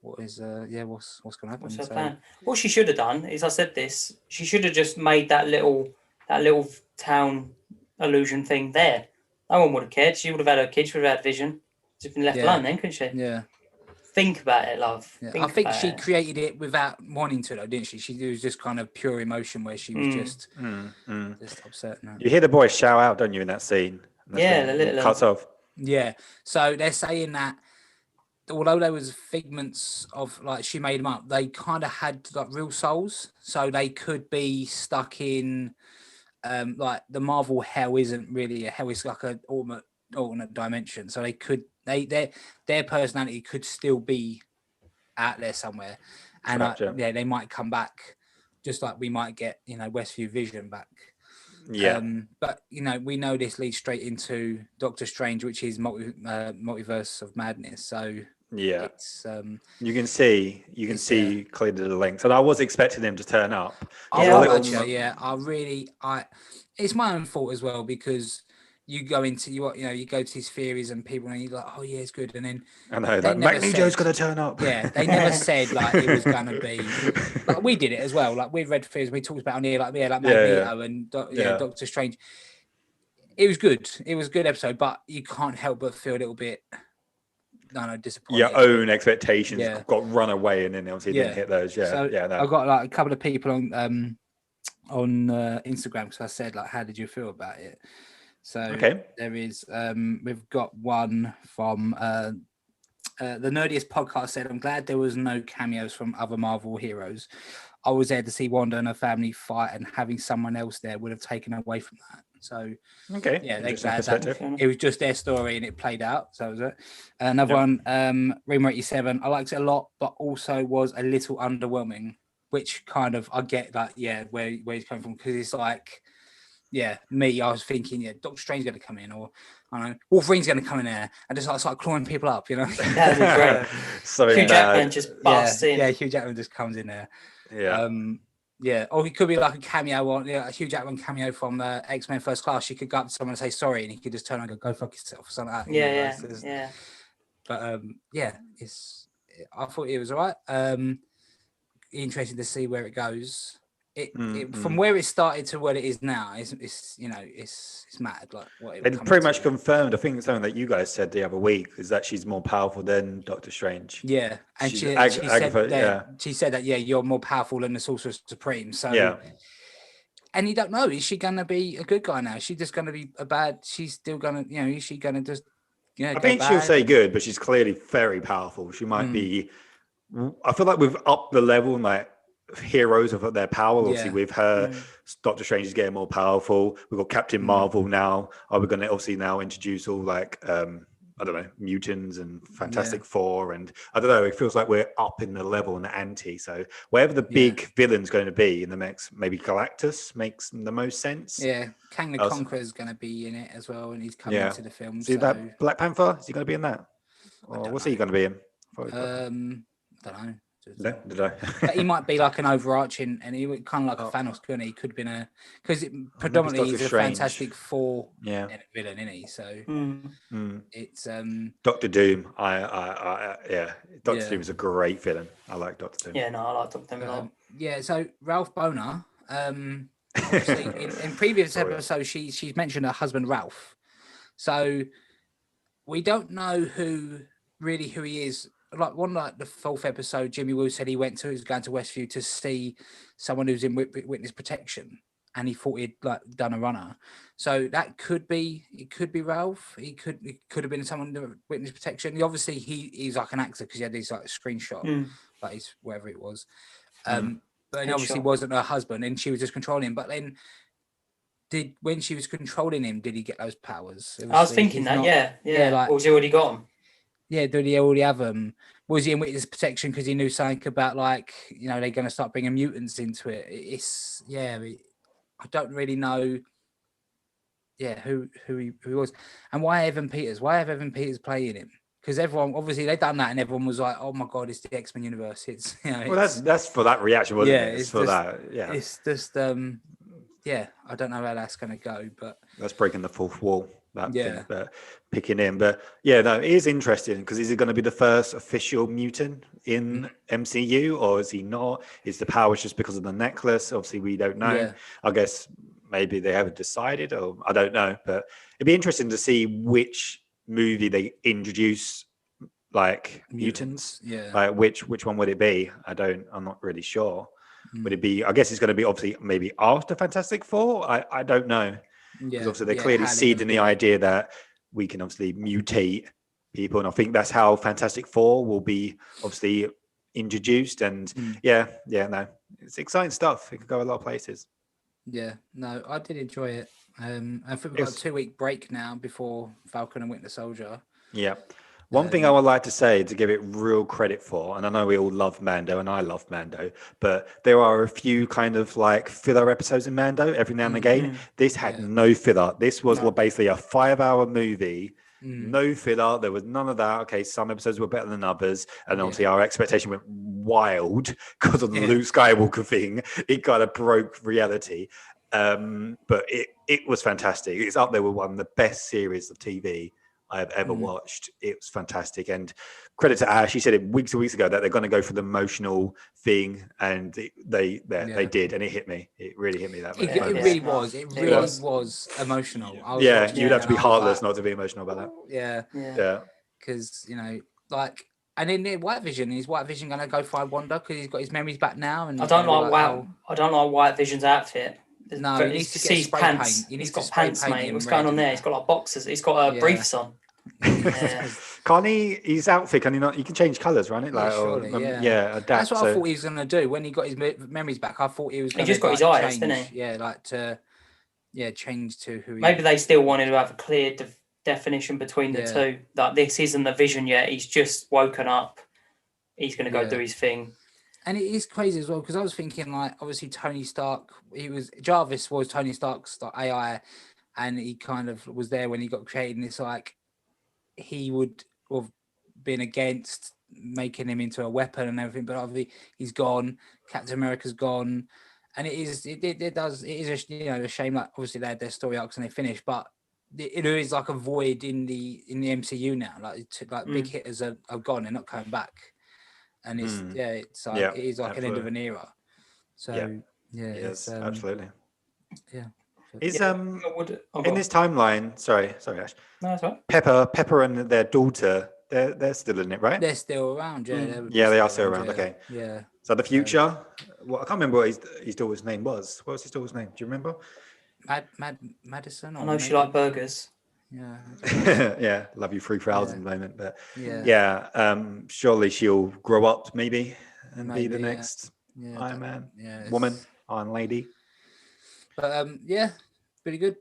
what is what's going to happen? What's her plan? What she should have done is, I said this. She should have just made that little town illusion thing there. No one would have cared. She would have had her kids. She would have had Vision. She's been left alone then, couldn't she? Yeah. Think about it, love. Yeah. I think she created it without wanting to, though, didn't she? She was just kind of pure emotion, where she was just upset. Now. You hear the boys shout out, don't you, in that scene? The little cuts off. Yeah. So they're saying that although there was figments of, like, she made them up, they kind of had like real souls, so they could be stuck in. Like the Marvel hell isn't really a hell; it's like an alternate dimension. So their personality could still be out there somewhere, and they might come back, just like we might get Westview Vision back. Yeah. But we know this leads straight into Doctor Strange, which is multiverse of madness. So yeah, it's you can see clearly the links, and I was expecting them to turn up. It's my own fault as well, because you go into you go to these theories and people, and you're like, oh yeah, it's good, and then I know that Magneto's going to turn up. Yeah, they never said like it was going to be. Like, we did it as well. Like, we read theories, we talked about on here, like Magneto and Doctor Strange. It was good. It was a good episode, but you can't help but feel a little bit. Disappointed. Your own expectations got run away, and then obviously didn't hit those. I've got like a couple of people on Instagram, because I said, like, how did you feel about it? So there is we've got one from the Nerdiest Podcast said, I'm glad there was no cameos from other Marvel heroes. I was there to see Wanda and her family fight, and having someone else there would have taken away from that. So they're glad that it was just their story and it played out. So that was it. Another one, Reamer87. I liked it a lot, but also was a little underwhelming, which kind of I get that, where he's coming from, because it's like, me, I was thinking, Doctor Strange's going to come in, or I don't know, Wolverine's going to come in there and just start clawing people up, That would be great. Hugh Jackman just busts in. Yeah, Hugh Jackman just comes in there. Yeah. Or he could be like a cameo, or a Hugh Jackman cameo from X-Men First Class. She could go up to someone and say sorry, and he could just turn around and go fuck yourself, or something like that. Yeah. But I thought it was all right. Interesting to see where it goes. From where it started to where it is now, it's mad. Like, what it pretty much confirmed. I think something that you guys said the other week is that she's more powerful than Doctor Strange. Yeah, and she said that you're more powerful than the Sorcerer Supreme. So and you don't know, is she gonna be a good guy now? Is she just gonna be a bad? She's still gonna, is she gonna just I think she'll say good, but she's clearly very powerful. She might be. I feel like we've upped the level, like, heroes of their power. Obviously, with her, Doctor Strange is getting more powerful. We've got Captain Marvel now. Are we going to obviously now introduce all, like, I don't know, mutants and Fantastic Four, and I don't know. It feels like we're up in the level and the ante. So wherever the big villain's going to be in the next, maybe Galactus makes the most sense. Yeah, Kang the Conqueror is going to be in it as well, and he's coming into the film. See that Black Panther? Is he going to be in that? Or what's he going to be in? I don't know. No, did I? But he might be like an overarching, and he would kind of like a Thanos, couldn't he? Could have been because predominantly he's a Strange. Fantastic Four Yeah. villain, isn't he? So it's Doctor Doom. Doctor Doom is a great villain. I like Doctor Doom. Yeah, no, I like Doctor Doom a lot. Yeah, so Ralph Boner, obviously in previous episodes she's mentioned her husband Ralph. So we don't know who he is. Like the fourth episode, Jimmy Woo said he was going to Westview to see someone who's in witness protection, and he thought he'd like done a runner. So it could be Ralph. It could have been someone in witness protection. He's like an actor because he had this like screenshot, like his whatever it was. But he obviously wasn't her husband, and she was just controlling him. But then, when she was controlling him, did he get those powers? I was thinking that, yeah. Like, or was he already got them? Yeah, did he already have them? Was he in witness protection because he knew something about they're going to start bringing mutants into it? I don't really know. Yeah, who he was, and why Evan Peters? Why have Evan Peters playing him? Because everyone obviously they've done that, and everyone was like, "Oh my god, it's the X-Men universe." It's that's for that reaction, wasn't it? It's for that. Yeah, it's just I don't know how that's going to go, but that's breaking the fourth wall. Thing, but picking in, but it is interesting because is he going to be the first official mutant in MCU, or is he not? Is the powers just because of the necklace? Obviously, we don't know. Yeah. I guess maybe they haven't decided, or I don't know. But it'd be interesting to see which movie they introduce like mutants. Yeah, like which one would it be? I'm not really sure. Would it be? I guess it's going to be obviously maybe after Fantastic Four. I don't know. Because obviously they're clearly seeding the idea that we can obviously mutate people, and I think that's how Fantastic Four will be obviously introduced. And it's exciting stuff. It could go a lot of places. Yeah, no, I did enjoy it. I think we've got a 2-week break now before Falcon and Winter Soldier. Yeah. One thing I would like to say to give it real credit for, and I know we all love Mando and I love Mando, but there are a few kind of like filler episodes in Mando every now and again. This had no filler. This was basically a 5-hour movie, no filler. There was none of that. Okay, some episodes were better than others. And obviously our expectation went wild because of the Luke Skywalker thing. It kind of broke reality. But it was fantastic. It's up there with one of the best series of TV I have ever watched. It was fantastic, and credit to Ash. She said it weeks and weeks ago that they're going to go for the emotional thing, and they did, and it hit me. It really hit me that much. It really was. It really was emotional. You'd have to be heartless not to be emotional about that. Yeah. Because and in White Vision, is White Vision going to go find Wanda because he's got his memories back now? And I don't like White Vision's outfit. No, he needs to get pants. He's got pants, mate. What's going on there? He's got like boxers. He's got briefs on. Can't he? His outfit, can he not? He can change colours, right? Adapt. That's what I thought he was going to do when he got his memories back. I thought he was. He just got his eyes, didn't he? Yeah, change to who. Maybe they still wanted to have a clear definition between the two. Like this isn't the Vision yet. He's just woken up. He's going to go do his thing. And it is crazy as well because I was thinking, like, obviously Tony Stark, Jarvis was Tony Stark's AI, and he kind of was there when he got created. And it's like he would have been against making him into a weapon and everything, but obviously he's gone. Captain America's gone, and it is a shame. Like obviously they had their story arcs and they finished, but there is like a void in the MCU now. Like big hitters are gone; they're not coming back. And it is like an end of an era. So yes, absolutely. Yeah. Is in this timeline? Sorry, Ash. No, that's right. Pepper and their daughter, they're still in it, right? They're still around. Yeah, they are still around. Okay. Yeah. So the future. Well, I can't remember what his daughter's name was. What was his daughter's name? Do you remember? Madison. I know she liked burgers. Yeah. Love you 3000 moment, but surely she'll grow up maybe be the next Iron Man, woman, Iron Lady. But pretty good.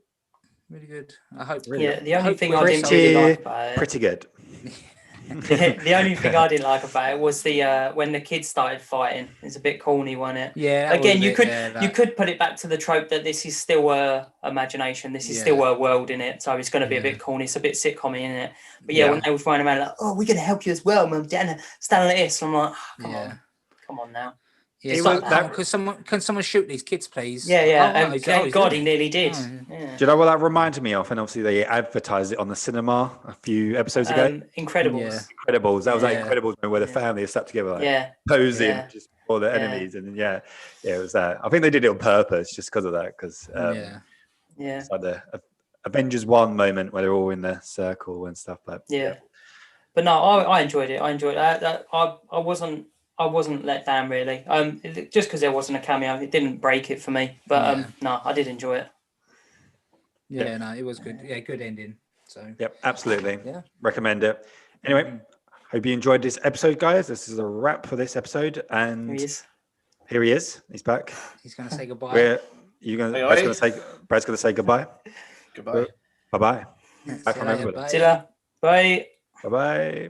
I hope. The only thing I didn't really like about it. Pretty good. The only thing I didn't like about it was the when the kids started fighting. It's a bit corny, wasn't it? Yeah. Again, you could put it back to the trope that this is still a imagination. This is still a world in it, so it's going to be a bit corny. It's a bit sitcom in it. But when they were running around like, "Oh, we're going to help you as well, Mum, Dad, stand like this," I'm like, oh, come on. come on now. Yeah, It was that- can someone shoot these kids, please? Yeah, yeah. Oh, Thank he's God doing he it. nearly did. Oh, Yeah. Do you know what that reminded me of? And obviously they advertised it on the cinema a few episodes ago. Incredibles. Yeah. Incredibles. That was like Yeah. Incredibles where the Yeah. family is sat together, like Yeah. posing Yeah. just for the Yeah. enemies, and yeah, it was that. I think they did it on purpose just because of that. Because Yeah. Yeah. it's like the Avengers 1 moment where they're all in the circle and stuff. But Yeah. But no, I enjoyed it. I enjoyed it. I wasn't let down really. Just because there wasn't a cameo, it didn't break it for me. But Yeah. no, I did enjoy it. Yeah, no, it was good. Yeah, good ending. So Yep, absolutely. Yeah. Recommend it. Anyway, hope you enjoyed this episode, guys. This is a wrap for this episode. And here he is. He's back. he's gonna say goodbye. Brad's gonna say goodbye. Goodbye. Bye bye. See Bye you from later, everybody. bye. See ya. Bye. Bye bye.